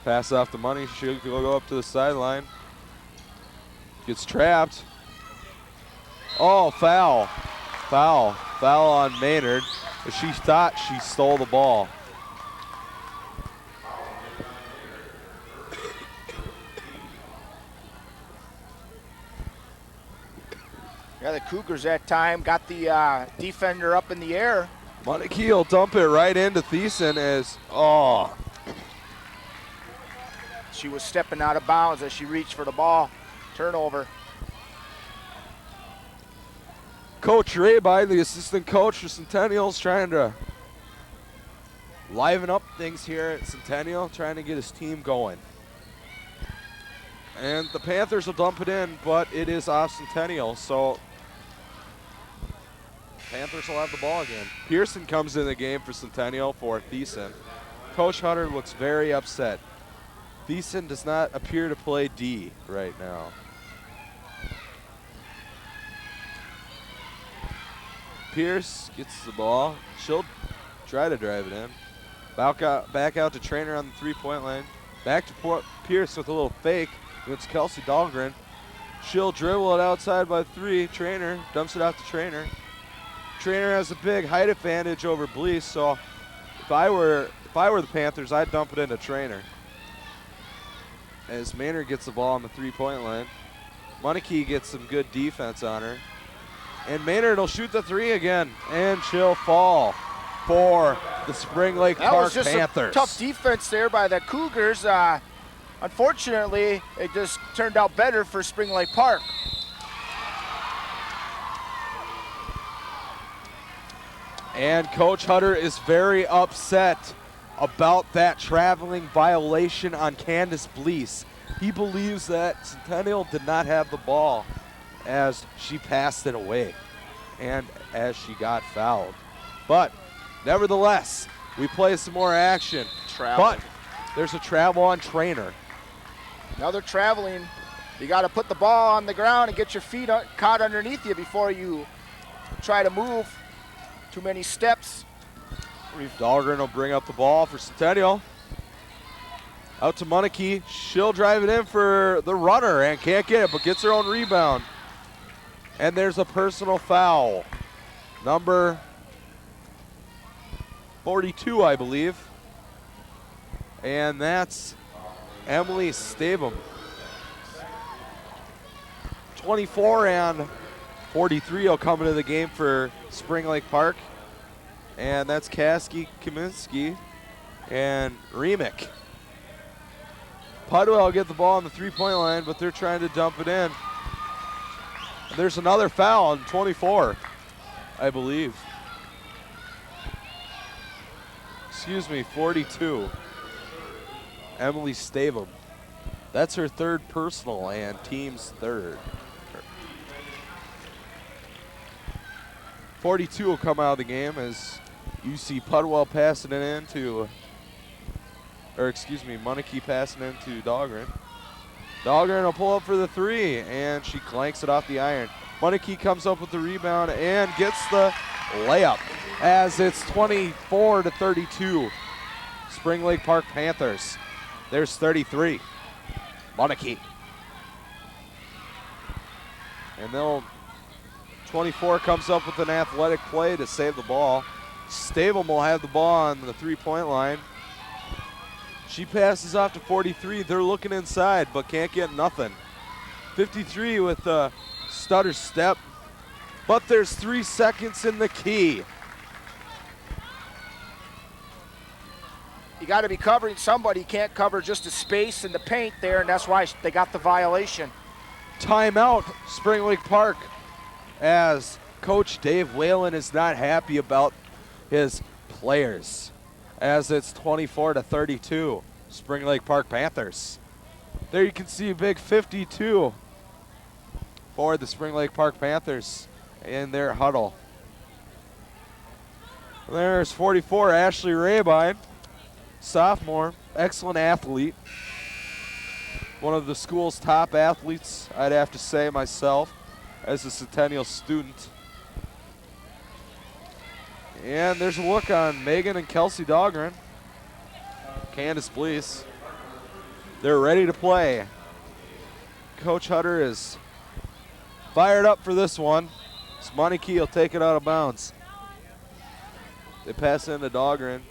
Pass off the money. She'll go up to the sideline. Gets trapped. Oh, foul. Foul on Maynard. She thought she stole the ball. Yeah, the Cougars that time got the defender up in the air. Monarchy will dump it right into Thiessen as, She was stepping out of bounds as she reached for the ball. Turnover. Coach Rayby, the assistant coach for Centennial, is trying to liven up things here at Centennial, trying to get his team going. And the Panthers will dump it in, but it is off Centennial, so Panthers will have the ball again. Pearson comes in the game for Centennial for Thiessen. Coach Hutter looks very upset. Thiessen does not appear to play D right now. Pierce gets the ball. She'll try to drive it in. Back out to Trainer on the three-point line. Back to Pierce with a little fake against Kelsey Dahlgren. She'll dribble it outside by 3. Trainer dumps it out to Trainer. Trainer has a big height advantage over Blease, so if I were the Panthers, I'd dump it into Trainer. As Maynard gets the ball on the three-point line. Monarchy gets some good defense on her. And Maynard will shoot the 3 again, and she'll fall for the Spring Lake Park Panthers. That was just a tough defense there by the Cougars. Unfortunately, it just turned out better for Spring Lake Park. And Coach Hutter is very upset about that traveling violation on Candace Blease. He believes that Centennial did not have the ball as she passed it away and as she got fouled. But nevertheless, we play some more action. But there's a travel on Trainer. Another traveling. You got to put the ball on the ground and get your feet caught underneath you before you try to move. Too many steps. Dahlgren will bring up the ball for Centennial. Out to Monarchy. She'll drive it in for the runner and can't get it, but gets her own rebound. And there's a personal foul. Number 42, I believe. And that's Emily Stabum. 24 and 43 will come into the game for Spring Lake Park. And that's Kasky, Kaminsky, and Remick. Pudwell will get the ball on the three-point line, but they're trying to dump it in. And there's another foul on 24, I believe. Excuse me, 42. Emily Stavum. That's her third personal and team's third. 42 will come out of the game as you see Pudwell passing it into, or excuse me, Monarchy passing it into Dahlgren. Dahlgren will pull up for the three, and she clanks it off the iron. Monarchy comes up with the rebound and gets the layup as it's 24 to 32. Spring Lake Park Panthers. There's 33. Monarchy. And they'll 24 comes up with an athletic play to save the ball. Stavum will have the ball on the three-point line. She passes off to 43. They're looking inside, but can't get nothing. 53 with a stutter step, but there's 3 seconds in the key. You got to be covering somebody. You can't cover just a space in the paint there, and that's why they got the violation. Timeout, Spring Lake Park, as Coach Dave Whalen is not happy about his players, as it's 24 to 32, Spring Lake Park Panthers. There you can see a big 52 for the Spring Lake Park Panthers in their huddle. There's 44, Ashley Rabine, sophomore, excellent athlete. One of the school's top athletes, I'd have to say myself, as a Centennial student. And there's a look on Megan and Kelsey Dahlgren. Candace Blease. They're ready to play. Coach Hutter is fired up for this one. Monarchy will take it out of bounds. They pass into Dahlgren.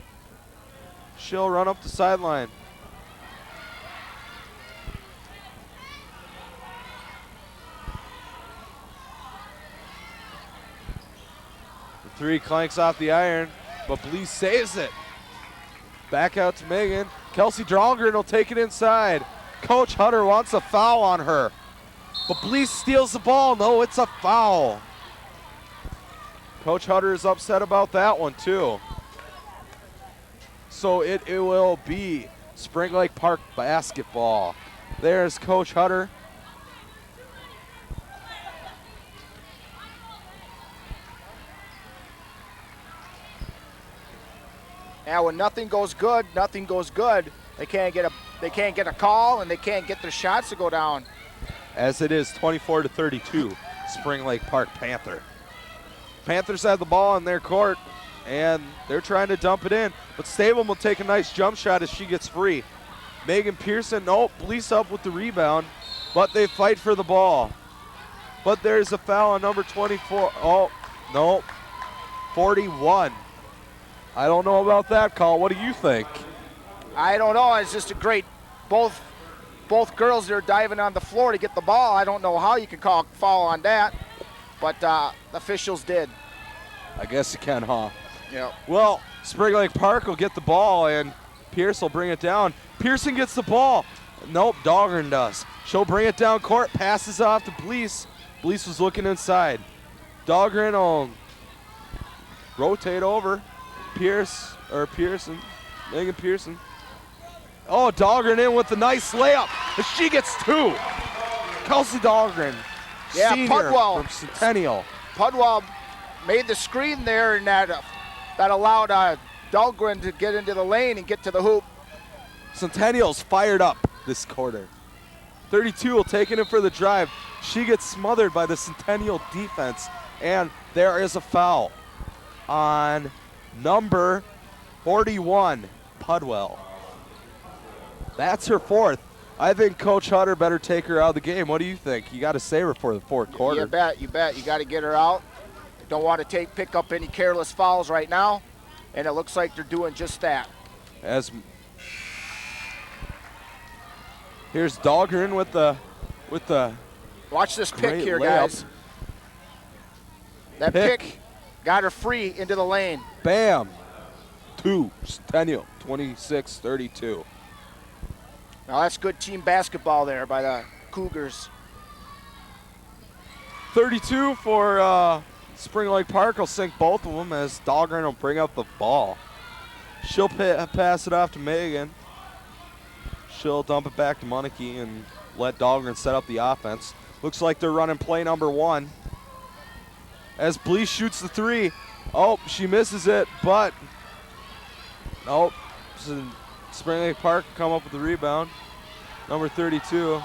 She'll run up the sideline. Three clanks off the iron, but Blease saves it. Back out to Megan. Kelsey Dahlgren will take it inside. Coach Hutter wants a foul on her, but Blease steals the ball. No, it's a foul. Coach Hutter is upset about that one too. So it will be Spring Lake Park basketball. There's Coach Hutter. Now when nothing goes good, nothing goes good. They can't get a call, and they can't get their shots to go down. As it is 24 to 32, Spring Lake Park Panther. Panthers have the ball in their court, and they're trying to dump it in. But Stavum will take a nice jump shot as she gets free. Megan Pearson, Blease up with the rebound, but they fight for the ball. But there's a foul on number 24. 41. I don't know about that call. What do you think? I don't know. It's just a great, both girls are diving on the floor to get the ball. I don't know how you can call a foul on that, but the officials did. I guess you can, huh? Yeah. Well, Spring Lake Park will get the ball, and Pierce will bring it down. Pearson gets the ball. Nope, Dahlgren does. She'll bring it down court, passes off to Blease. Blease was looking inside. Dahlgren will rotate over. Pearson Megan Pearson. Oh, Dahlgren in with a nice layup. And she gets 2. Kelsey Dahlgren, senior Pudwell from Centennial. Pudwell made the screen there, and that allowed Dahlgren to get into the lane and get to the hoop. Centennial's fired up this quarter. 32 will take it in for the drive. She gets smothered by the Centennial defense, and there is a foul on number 41, Pudwell. That's her 4th. I think Coach Hutter better take her out of the game. What do you think? You got to save her for the 4th quarter. You bet. You got to get her out. Don't want to pick up any careless fouls right now, and it looks like they're doing just that. Here's Dahlgren with the Watch this pick here, layup. guys. That pick got her free into the lane. Bam. 2, Centennial, 26-32. Now that's good team basketball there by the Cougars. 32 for Spring Lake Park will sink both of them as Dahlgren will bring up the ball. She'll pass it off to Megan. She'll dump it back to Monarchy and let Dahlgren set up the offense. Looks like they're running play number 1. As Blease shoots the 3. Oh, she misses it, but nope. Spring Lake Park come up with the rebound. Number 32.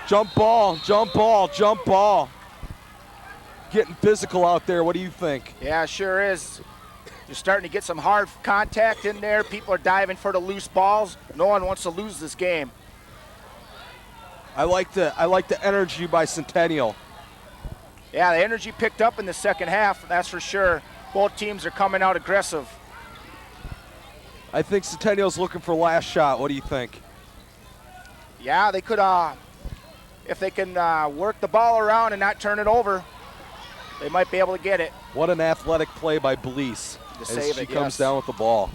Jump ball, jump ball, jump ball. Getting physical out there. What do you think? Yeah, sure is. You're starting to get some hard contact in there. People are diving for the loose balls. No one wants to lose this game. I like the energy by Centennial. Yeah, the energy picked up in the second half, that's for sure. Both teams are coming out aggressive. I think Centennial's looking for last shot. What do you think? Yeah, they could, if they can work the ball around and not turn it over, they might be able to get it. What an athletic play by Blease as she comes down with the ball.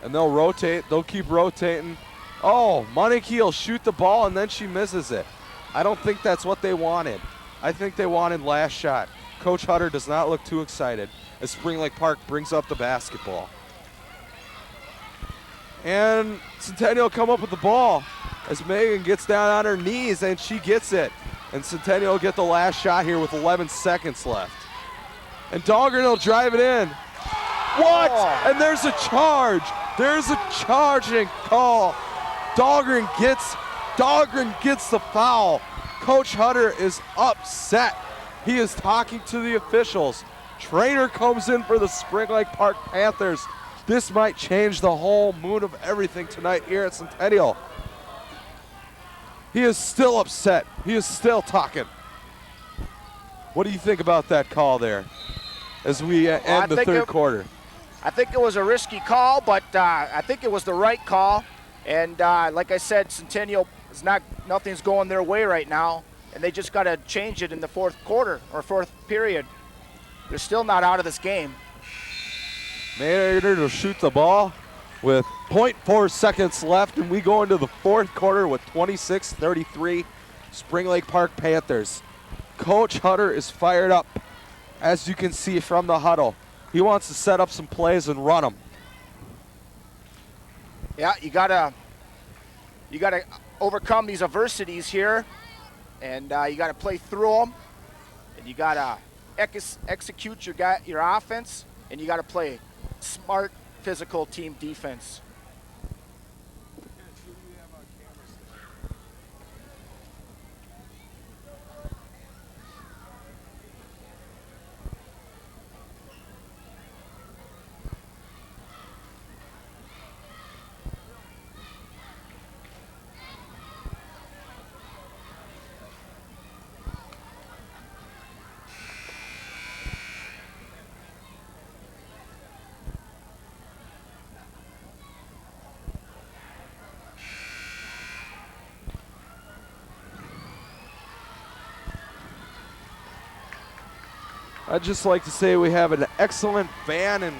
And they'll rotate. They'll keep rotating. Oh, Monarchy will shoot the ball, and then she misses it. I don't think that's what they wanted. I think they wanted last shot. Coach Hutter does not look too excited as Spring Lake Park brings up the basketball. And Centennial come up with the ball as Megan gets down on her knees, and she gets it. And Centennial will get the last shot here with 11 seconds left. And Dahlgren will drive it in. What? Oh. And there's a charge. There's a charging call. Dahlgren gets the foul. Coach Hutter is upset. He is talking to the officials. Trainer comes in for the Spring Lake Park Panthers. This might change the whole mood of everything tonight here at Centennial. He is still upset. He is still talking. What do you think about that call there as we end the third quarter? I think it was a risky call, but I think it was the right call. And like I said, Centennial is nothing's going their way right now, and they just got to change it in the fourth quarter or fourth period. They're still not out of this game. Maynard will shoot the ball with 0.4 seconds left, and we go into the fourth quarter with 26-33, Spring Lake Park Panthers. Coach Hutter is fired up, as you can see from the huddle. He wants to set up some plays and run them. Yeah, you gotta overcome these adversities here, and you gotta play through them, and you gotta execute your offense, and you gotta play smart, physical team defense. I'd just like to say we have an excellent fan and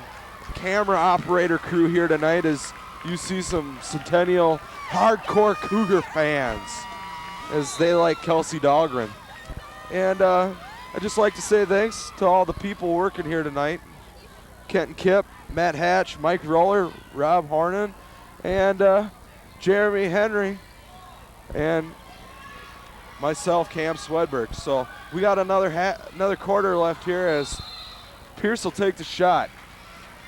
camera operator crew here tonight as you see some Centennial hardcore Cougar fans as they like Kelsey Dahlgren. And I'd just like to say thanks to all the people working here tonight. Kenton Kipp, Matt Hatch, Mike Roller, Rob Hornan, and Jeremy Henry, and myself, Cam Swedberg. So we got another quarter left here as Pierce will take the shot.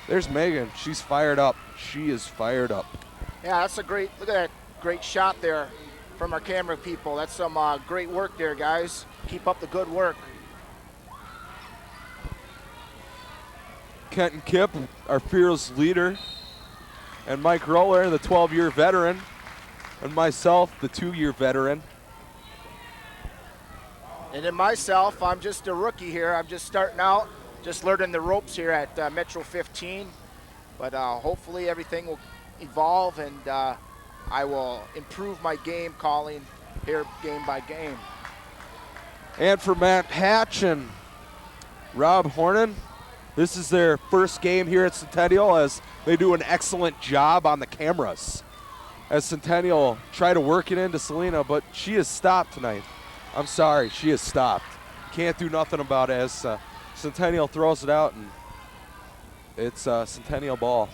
There's Megan. She's fired up. She is fired up. Yeah, that's a great, look at that great shot there from our camera people. That's some great work there, guys. Keep up the good work. Kenton Kipp, our fearless leader, and Mike Roller, the 12-year veteran, and myself, the 2-year veteran. And then myself, I'm just a rookie here. I'm just starting out, just learning the ropes here at Metro 15. But hopefully everything will evolve, and I will improve my game calling here game by game. And for Matt Hatch and Rob Hornan, this is their first game here at Centennial, as they do an excellent job on the cameras. As Centennial try to work it into Selena, but she is stopped tonight. I'm sorry, she is stopped. Can't do nothing about it as Centennial throws it out, and it's Centennial ball.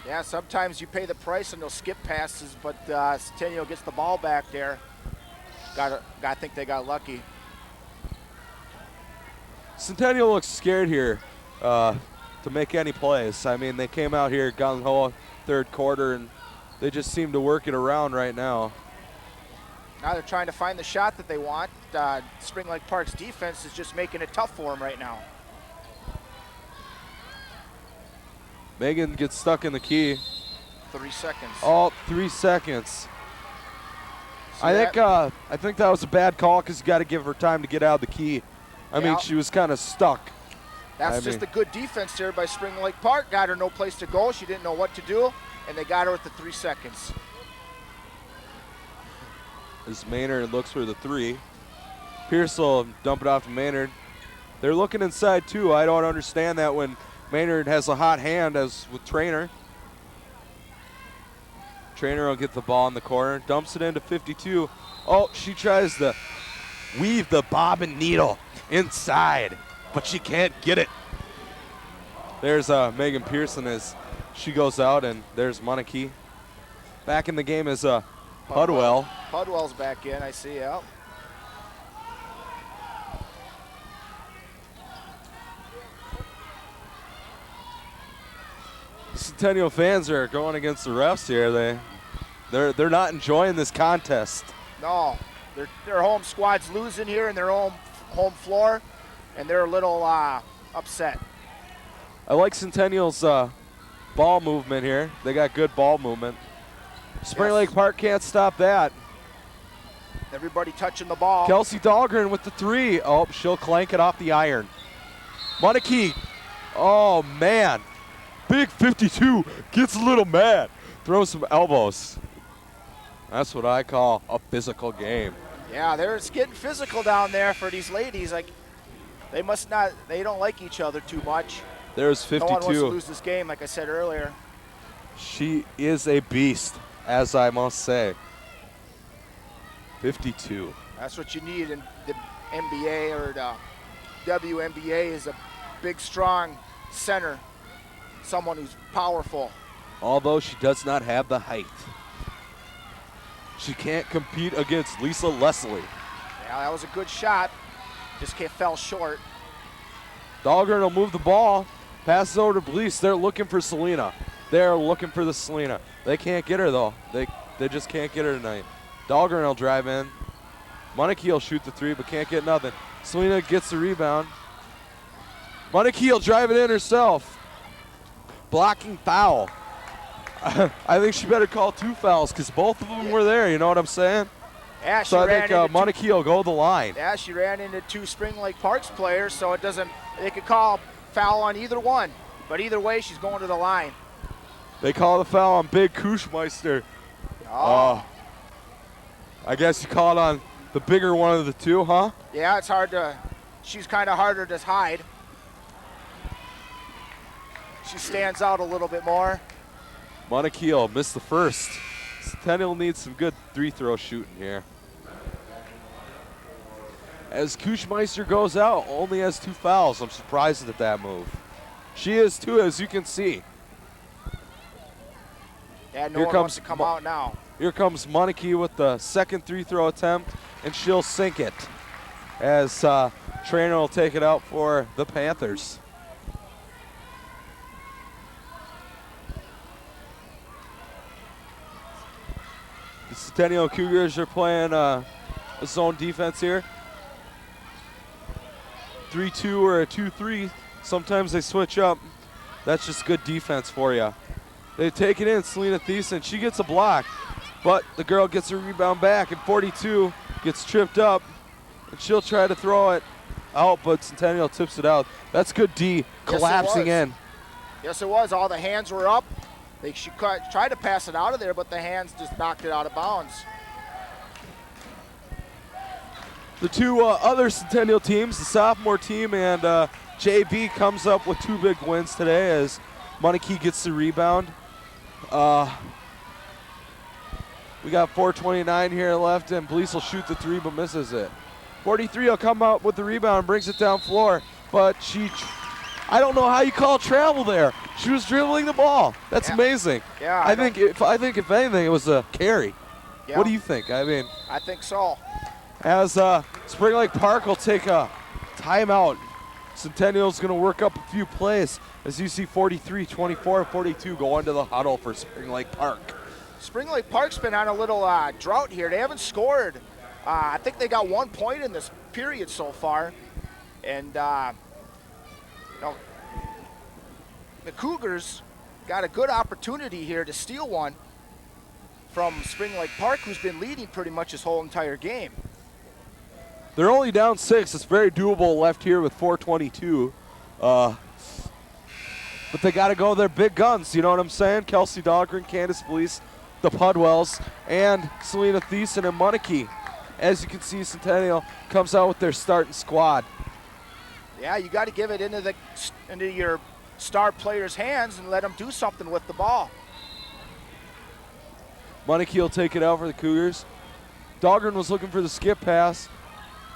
Yeah, sometimes you pay the price and they'll skip passes, but Centennial gets the ball back there. I think they got lucky. Centennial looks scared here to make any plays. I mean, they came out here gung-ho third quarter, and they just seem to work it around right now. Now they're trying to find the shot that they want. Spring Lake Park's defense is just making it tough for them right now. Megan gets stuck in the key. 3 seconds. Oh, 3 seconds. I think that was a bad call because you got to give her time to get out of the key. I mean, she was kind of stuck. That's just a good defense there by Spring Lake Park. Got her no place to go. She didn't know what to do, and they got her at the 3 seconds. As Maynard looks for the 3. Pierce will dump it off to Maynard. They're looking inside, too. I don't understand that when Maynard has a hot hand as with Trainer. Trainer will get the ball in the corner, dumps it into 52. Oh, she tries to weave the bob and needle inside, but she can't get it. There's Megan Pearson as she goes out, and there's Monarchy. Back in the game is Pudwell. Pudwell's back in, I see, yeah. Centennial fans are going against the refs here. They're not enjoying this contest. No, their home squad's losing here in their own home floor, and they're a little upset. I like Centennial's ball movement here. They got good ball movement. Spring Lake Park can't stop that. Everybody touching the ball. Kelsey Dahlgren with the 3. Oh, she'll clank it off the iron. Monarchy. Oh, man. Big 52 gets a little mad. Throws some elbows. That's what I call a physical game. Yeah, it's getting physical down there for these ladies. Like, they don't like each other too much. There's 52. No one wants to lose this game, like I said earlier. She is a beast, as I must say. 52. That's what you need in the NBA or the WNBA is a big, strong center. Someone who's powerful. Although she does not have the height. She can't compete against Lisa Leslie. Yeah, that was a good shot. Just fell short. Dahlgren will move the ball. Passes over to Blease. They're looking for Selena. They're looking for the Selena. They can't get her, though. They just can't get her tonight. Dahlgren will drive in. Monarchy will shoot the 3, but can't get nothing. Selena gets the rebound. Monarchy will drive it in herself. Blocking foul. I think she better call 2 fouls because both of them were there. You know what I'm saying? Yeah, so I think Monarchy will go the line. Yeah, she ran into 2 Spring Lake Parks players, so they could call foul on either one. But either way, she's going to the line. They call the foul on Big Kushmeister. Oh. I guess you call it on the bigger one of the 2, huh? Yeah, it's hard to. She's kind of harder to hide. She stands out a little bit more. Monarchy missed the first. Centennial needs some good 3-throw shooting here. as Kuchmeister goes out, only has 2 fouls. I'm surprised at that move. She is too, as you can see. Yeah, no one wants to come out now. Here comes Moneke with the second 3-throw attempt, and she'll sink it as Trainer will take it out for the Panthers. The Centennial Cougars are playing a zone defense here. 3-2 or a 2-3. Sometimes they switch up. That's just good defense for you. They take it in. Selena Thiessen, she gets a block, but the girl gets a rebound back, and 42 gets tripped up, and she'll try to throw it out, but Centennial tips it out. That's good D, collapsing in. Yes, it was. All the hands were up. She tried to pass it out of there, but the hands just knocked it out of bounds. The 2 other Centennial teams, the sophomore team and JV, comes up with 2 big wins today as Moneke gets the rebound. We got 4:29 here left, and Blease will shoot the 3 but misses it. 43 will come out with the rebound and brings it down floor, but I don't know how you call travel there. She was dribbling the ball. That's amazing. Yeah. I think if anything, it was a carry. Yeah. What do you think? I mean, I think so. as Spring Lake Park will take a timeout. Centennial's going to work up a few plays as you see 43, 24, 42 go into the huddle for Spring Lake Park. Spring Lake Park's been on a little drought here. They haven't scored. I think they got 1 point in this period so far. And the Cougars got a good opportunity here to steal one from Spring Lake Park, who's been leading pretty much this whole entire game. They're only down 6. It's very doable left here with 4:22. But they got to go their big guns. You know what I'm saying? Kelsey Dahlgren, Candace Blease, the Pudwells, and Selena Thiessen and Moneke. As you can see, Centennial comes out with their starting squad. Yeah, you got to give it into your star players' hands and let them do something with the ball. Moneke will take it out for the Cougars. Dahlgren was looking for the skip pass.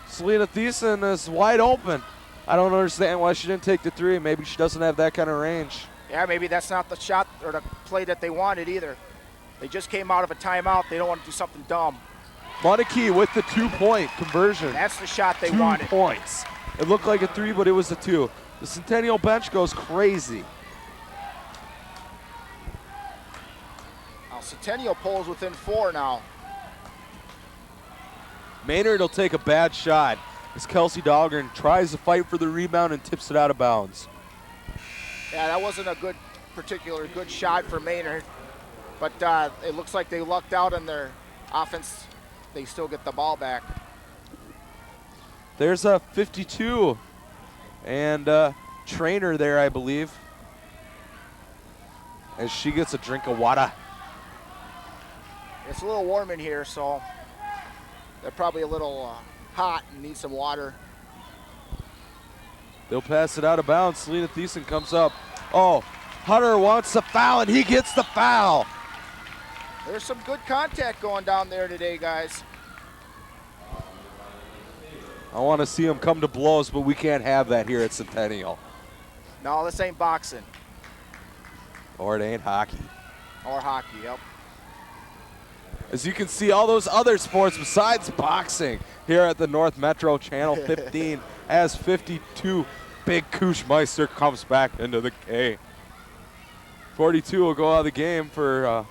Selena Thiessen is wide open. I don't understand why she didn't take the 3. Maybe she doesn't have that kind of range. Yeah, maybe that's not the shot or the play that they wanted either. They just came out of a timeout. They don't want to do something dumb. Moneke with the 2-point conversion. That's the shot they 2 wanted. points. It looked like a 3, but it was a 2. The Centennial bench goes crazy. Now Centennial pulls within 4 now. Maynard will take a bad shot as Kelsey Dahlgren tries to fight for the rebound and tips it out of bounds. Yeah, that wasn't a particular good shot for Maynard, but it looks like they lucked out on their offense. They still get the ball back. There's a 52 and Trainer there, I believe, as she gets a drink of water. It's a little warm in here, so they're probably a little hot and need some water. They'll pass it out of bounds. Selena Thiessen comes up. Oh, Hunter wants the foul, and he gets the foul. There's some good contact going down there today, guys. I want to see them come to blows, but we can't have that here at Centennial. No, this ain't boxing. Or it ain't hockey. Or hockey, yep. As you can see, all those other sports besides boxing here at the North Metro Channel 15 as 52. Big Kuchmeister comes back into the K. 42 will go out of the game for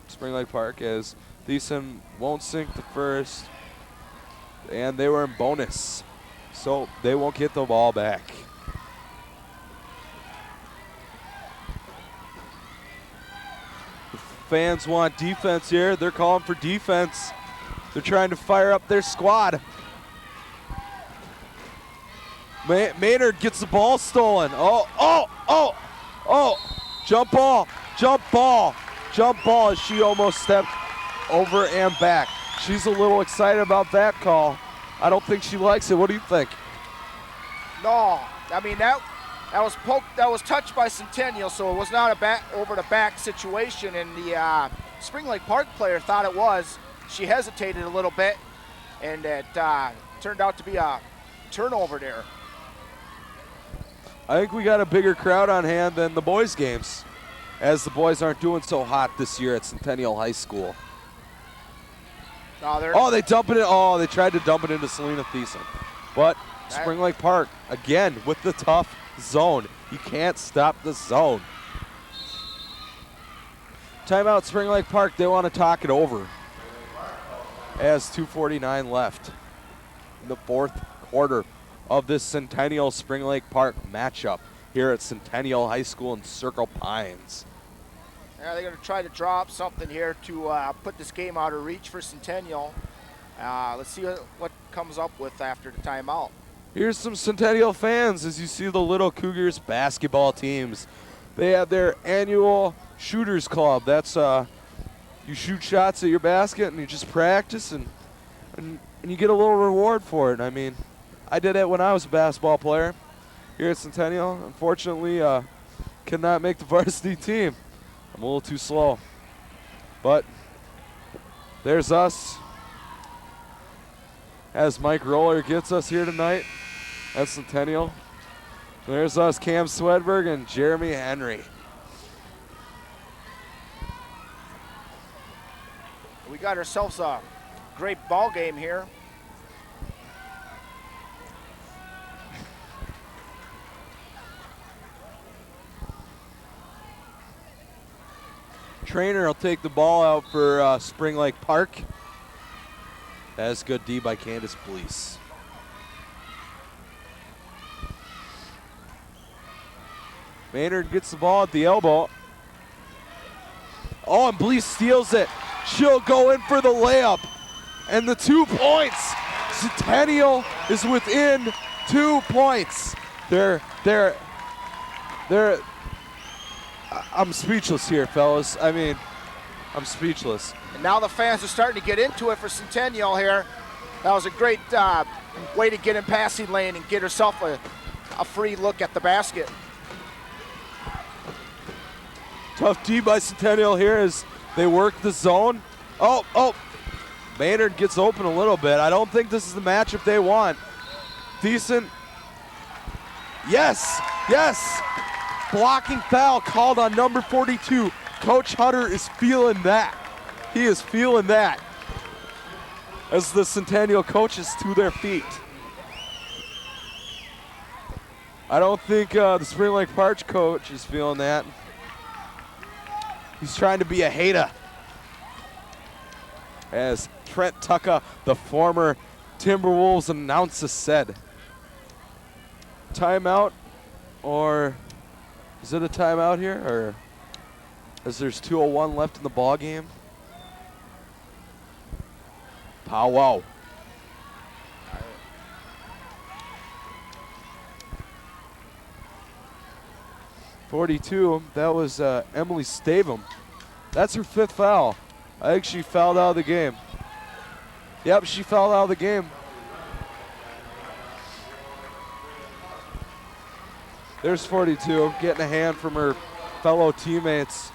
Spring Lake Park as Thiessen won't sink the first. And they were in bonus, so they won't get the ball back. Fans want defense here. They're calling for defense. They're trying to fire up their squad. Maynard gets the ball stolen. Oh. Jump ball as she almost stepped over and back. She's a little excited about that call. I don't think she likes it. What do you think? No, I mean that was poked. That was touched by Centennial, so it was not a over the back situation. And the Spring Lake Park player thought it was. She hesitated a little bit, and it turned out to be a turnover there. I think we got a bigger crowd on hand than the boys' games, as the boys aren't doing so hot this year at Centennial High School. No, they dump it in. Oh, they tried to dump it into Selena Thiessen. But Spring Lake Park, again, with the tough zone. You can't stop the zone. Timeout, Spring Lake Park. They want to talk it over. As 2:49 left in the fourth quarter of this Centennial Spring Lake Park matchup here at Centennial High School in Circle Pines. Yeah, they're going to try to draw up something here to put this game out of reach for Centennial. Let's see what comes up with after the timeout. Here's some Centennial fans as you see the Little Cougars basketball teams. They have their annual shooters club. That's you shoot shots at your basket and you just practice and you get a little reward for it. I mean, I did it when I was a basketball player here at Centennial. Unfortunately, could not make the varsity team. I'm a little too slow. But there's us as Mike Roller gets us here tonight at Centennial. There's us, Cam Swedberg and Jeremy Henry. We got ourselves a great ball game here. Trainer will take the ball out for Spring Lake Park. That's good D by Candace Blease. Maynard gets the ball at the elbow. Oh, and Blease steals it. She'll go in for the layup. And the 2 points. Centennial is within 2 points. I'm speechless here, fellas. I mean, I'm speechless. And now the fans are starting to get into it for Centennial here. That was a great way to get in passing lane and get herself a free look at the basket. Tough D by Centennial here as they work the zone. Oh, Maynard gets open a little bit. I don't think this is the matchup they want. Decent. Yes. Blocking foul called on number 42. Coach Hutter is feeling that. He is feeling that. As the Centennial coaches to their feet. I don't think the Spring Lake Park coach is feeling that. He's trying to be a hater. As Trent Tucka, the former Timberwolves announcer, said. Timeout, or is it a timeout here, or as there's 2:01 left in the ball game? Powwow. 42, that was Emily Stavum. That's her 5th foul. I think she fouled out of the game. Yep, she fouled out of the game. There's 42, getting a hand from her fellow teammates.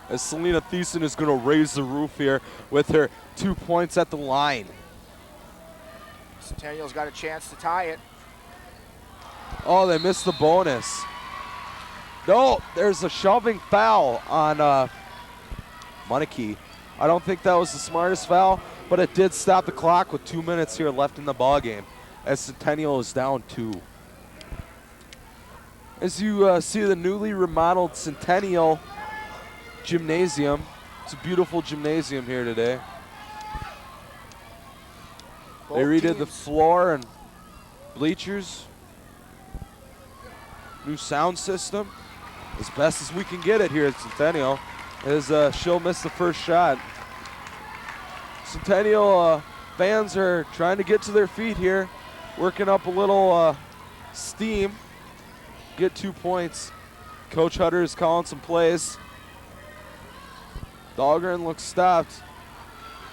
As Selena Thiessen is going to raise the roof here with her 2 points at the line. Centennial's got a chance to tie it. Oh, they missed the bonus. No, there's a shoving foul on Monarchy. I don't think that was the smartest foul, but it did stop the clock with 2 minutes here left in the ball game as Centennial is down 2. As you see the newly remodeled Centennial Gymnasium. It's a beautiful gymnasium here today. They redid the floor and bleachers. New sound system. As best as we can get it here at Centennial. As she'll miss the first shot. Centennial fans are trying to get to their feet here. Working up a little steam. Get 2 points. Coach Hutter is calling some plays. Dahlgren looks stopped.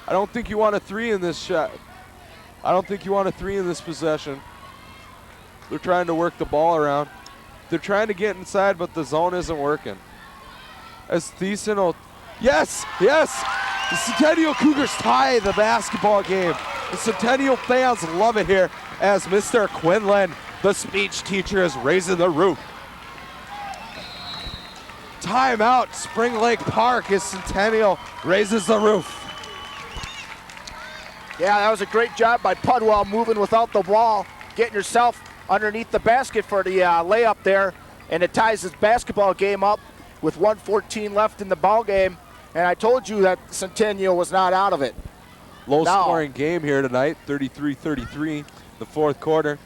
I don't think you want a 3 in this shot. I don't think you want a 3 in this possession. They're trying to work the ball around. They're trying to get inside, but the zone isn't working. As Thiessen will, yes, The Centennial Cougars tie the basketball game. The Centennial fans love it here as Mr. Quinlan, the speech teacher, is raising the roof. Timeout, Spring Lake Park, as Centennial raises the roof. Yeah, that was a great job by Pudwell, moving without the ball, getting yourself underneath the basket for the layup there, and it ties this basketball game up with 1:14 left in the ball game. And I told you that Centennial was not out of it. Low-scoring game here tonight, 33-33, the fourth quarter.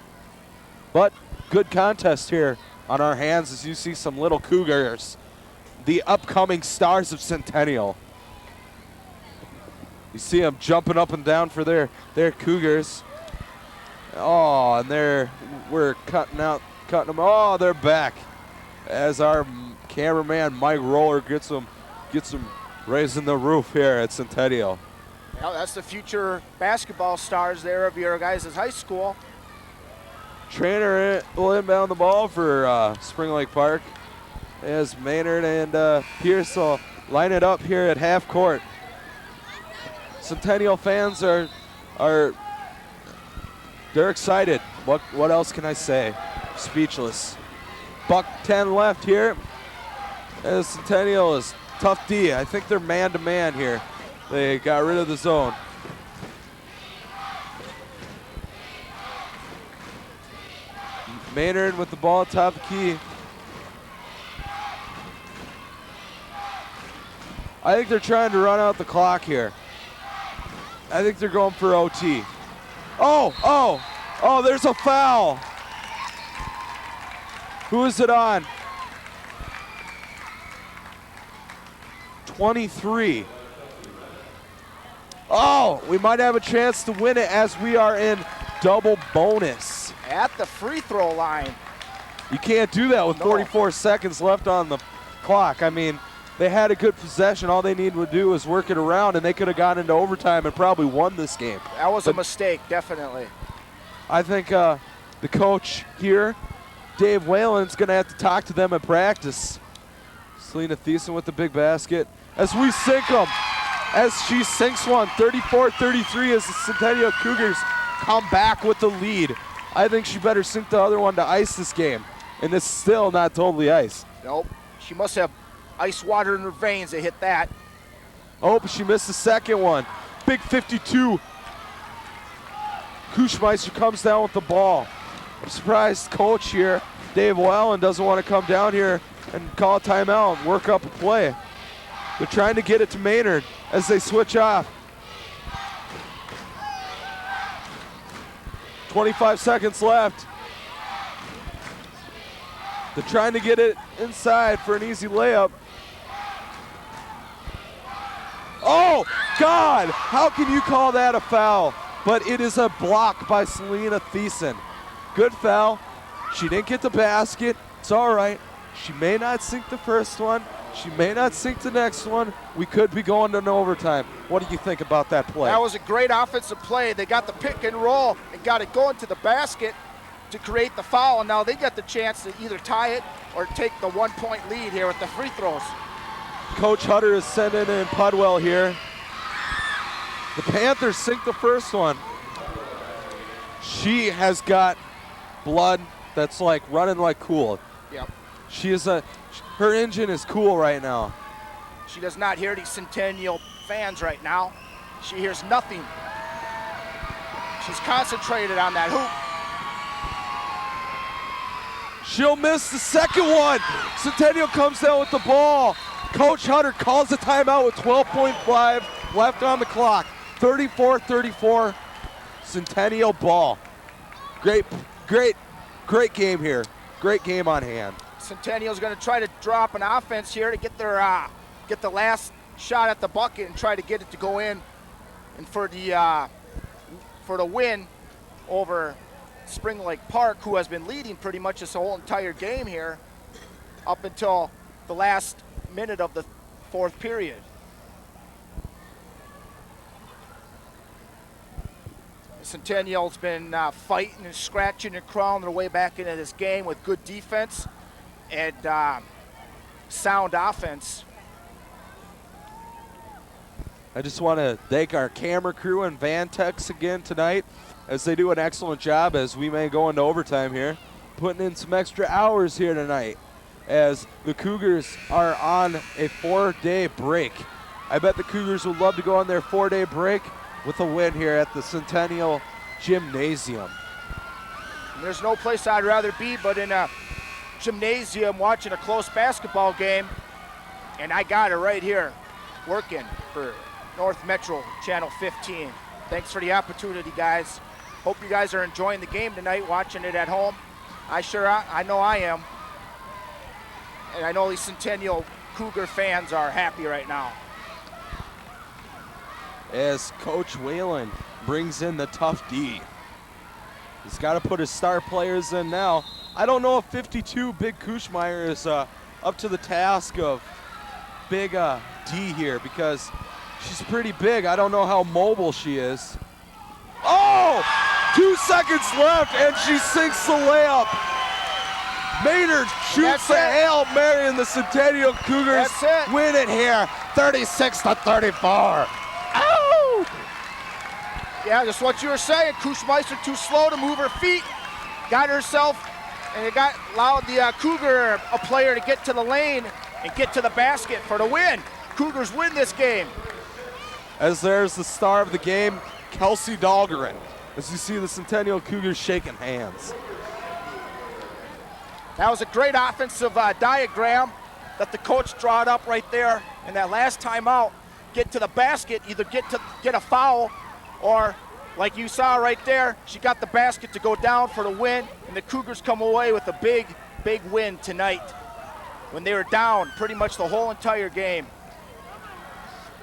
But good contest here on our hands as you see some little Cougars, the upcoming stars of Centennial. You see them jumping up and down for their Cougars. Oh, and we're cutting them. Oh, they're back as our cameraman Mike Roller gets them raising the roof here at Centennial. Well, that's the future basketball stars there of your guys' high school. Trainer will inbound the ball for Spring Lake Park as Maynard and Pierce will line it up here at half court. Centennial fans are they're excited. What else can I say? Speechless. $1:10 left here as Centennial is tough D. I think they're man-to-man here. They got rid of the zone. Maynard with the ball top of the key. I think they're trying to run out the clock here. I think they're going for OT. Oh, there's a foul. Who is it on? 23. Oh, we might have a chance to win it as we are in double bonus. At the free throw line. You can't do that with 44 seconds left on the clock. I mean, they had a good possession. All they needed to do was work it around, and they could have gone into overtime and probably won this game. That was a mistake, definitely. I think the coach here, Dave Whalen's going to have to talk to them in practice. Selena Thiessen with the big basket. As we sink them, as she sinks one, 34-33 as the Centennial Cougars come back with the lead. I think she better sink the other one to ice this game, and it's still not totally iced. Nope, she must have ice water in her veins to hit that. Oh, but she missed the second one. Big 52. Kuschmeister comes down with the ball. I'm surprised coach here, Dave Whalen, doesn't want to come down here and call a timeout and work up a play. They're trying to get it to Maynard as they switch off. 25 seconds left. They're trying to get it inside for an easy layup. Oh, God! How can you call that a foul? But it is a block by Selena Thiessen. Good foul. She didn't get the basket. It's all right. She may not sink the first one. She may not sink the next one. We could be going to an overtime. What do you think about that play? That was a great offensive play. They got the pick and roll and got it going to the basket to create the foul, and now they got the chance to either tie it or take the 1-point lead here with the free throws. Coach Hutter is sending in Pudwell here. The Panthers sink the first one. She has got blood that's like running like cool. Yep. Her engine is cool right now. She does not hear these Centennial fans right now. She hears nothing. She's concentrated on that hoop. She'll miss the second one. Centennial comes down with the ball. Coach Hutter calls the timeout with 12.5 left on the clock. 34-34, Centennial ball. Great game here. Great game on hand. Centennial's going to try to drop an offense here to get the last shot at the bucket and try to get it to go in, and for the win over Spring Lake Park, who has been leading pretty much this whole entire game here up until the last minute of the fourth period. Centennial's been fighting and scratching and crawling their way back into this game with good defense and sound offense. I just want to thank our camera crew and Van Techs again tonight, as they do an excellent job as we may go into overtime here, putting in some extra hours here tonight as the Cougars are on a 4-day break. I bet the Cougars would love to go on their 4-day break with a win here at the Centennial Gymnasium. There's no place I'd rather be but in a gymnasium watching a close basketball game, and I got it right here working for North Metro Channel 15. Thanks for the opportunity, guys. Hope you guys are enjoying the game tonight, watching it at home. I know I am. And I know these Centennial Cougar fans are happy right now. As Coach Whalen brings in the tough D. He's got to put his star players in now. I don't know if 52 Big Kushmeyer is up to the task of Big D here, because she's pretty big. I don't know how mobile she is. Oh! 2 seconds left, and she sinks the layup. Maynard shoots the Hail Mary, and the Centennial Cougars win it here, 36-34. Ow! Yeah, just what you were saying. Kushmeister too slow to move her feet. Got herself, and it allowed the Cougar a player to get to the lane and get to the basket for the win. Cougars win this game. As there's the star of the game, Kelsey Dahlgren. As you see the Centennial Cougars shaking hands. That was a great offensive diagram that the coach drawed up right there. And that last timeout, get to the basket, either get a foul, or like you saw right there, she got the basket to go down for the win, and the Cougars come away with a big, big win tonight when they were down pretty much the whole entire game.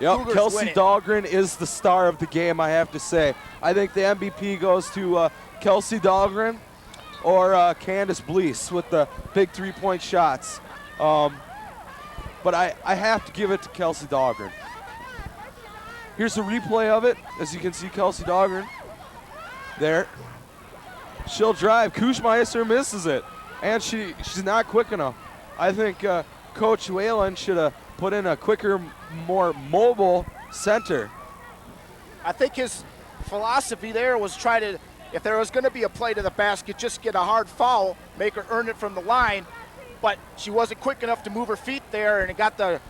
Yep, Cougars Kelsey Dahlgren is the star of the game, I have to say. I think the MVP goes to Kelsey Dahlgren or Candace Blease with the big three-point shots. But I have to give it to Kelsey Dahlgren. Here's a replay of it. As you can see, Kelsey Dahlgren there. She'll drive. Kushmeister misses it, and she's not quick enough. I think Coach Whalen should have put in a quicker, more mobile center. I think his philosophy there was try to, if there was going to be a play to the basket, just get a hard foul, make her earn it from the line. But she wasn't quick enough to move her feet there, and it got the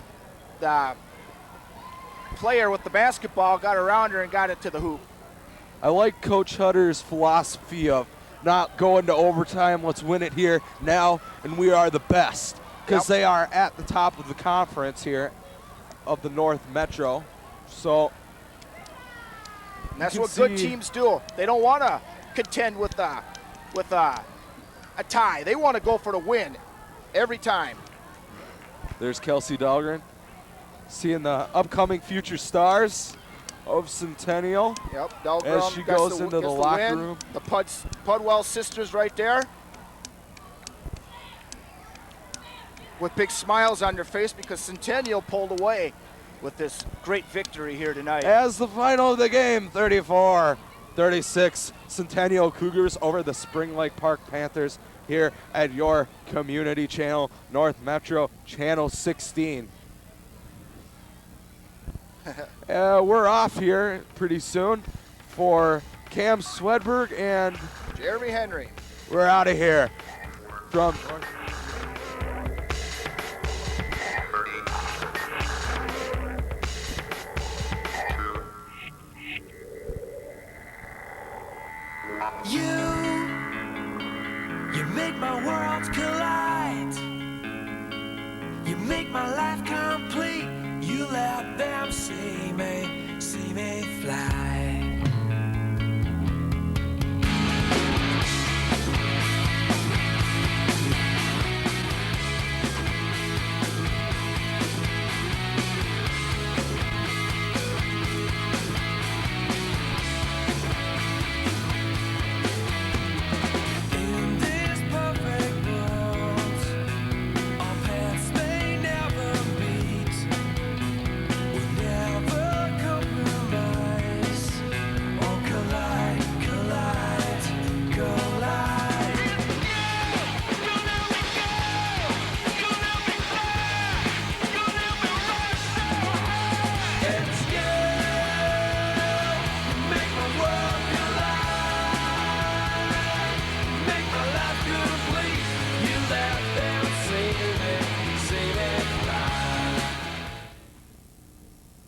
player with the basketball, got around her and got it to the hoop. I like Coach Hutter's philosophy of not going to overtime. Let's win it here now, and we are the best, because they are at the top of the conference here of the North Metro. So and that's what good teams do. They don't want to contend with a tie. They want to go for the win every time. There's Kelsey Dahlgren, seeing the upcoming future stars of Centennial. Yep, Dahlgren as she goes into the locker room. The Pudwell sisters right there, with big smiles on their face because Centennial pulled away with this great victory here tonight. As the final of the game, 34-36, Centennial Cougars over the Spring Lake Park Panthers here at your community channel, North Metro Channel 16. We're off here pretty soon for Cam Swedberg and Jeremy Henry. We're out of here from You make my worlds collide. You make my life complete. You let them see me fly.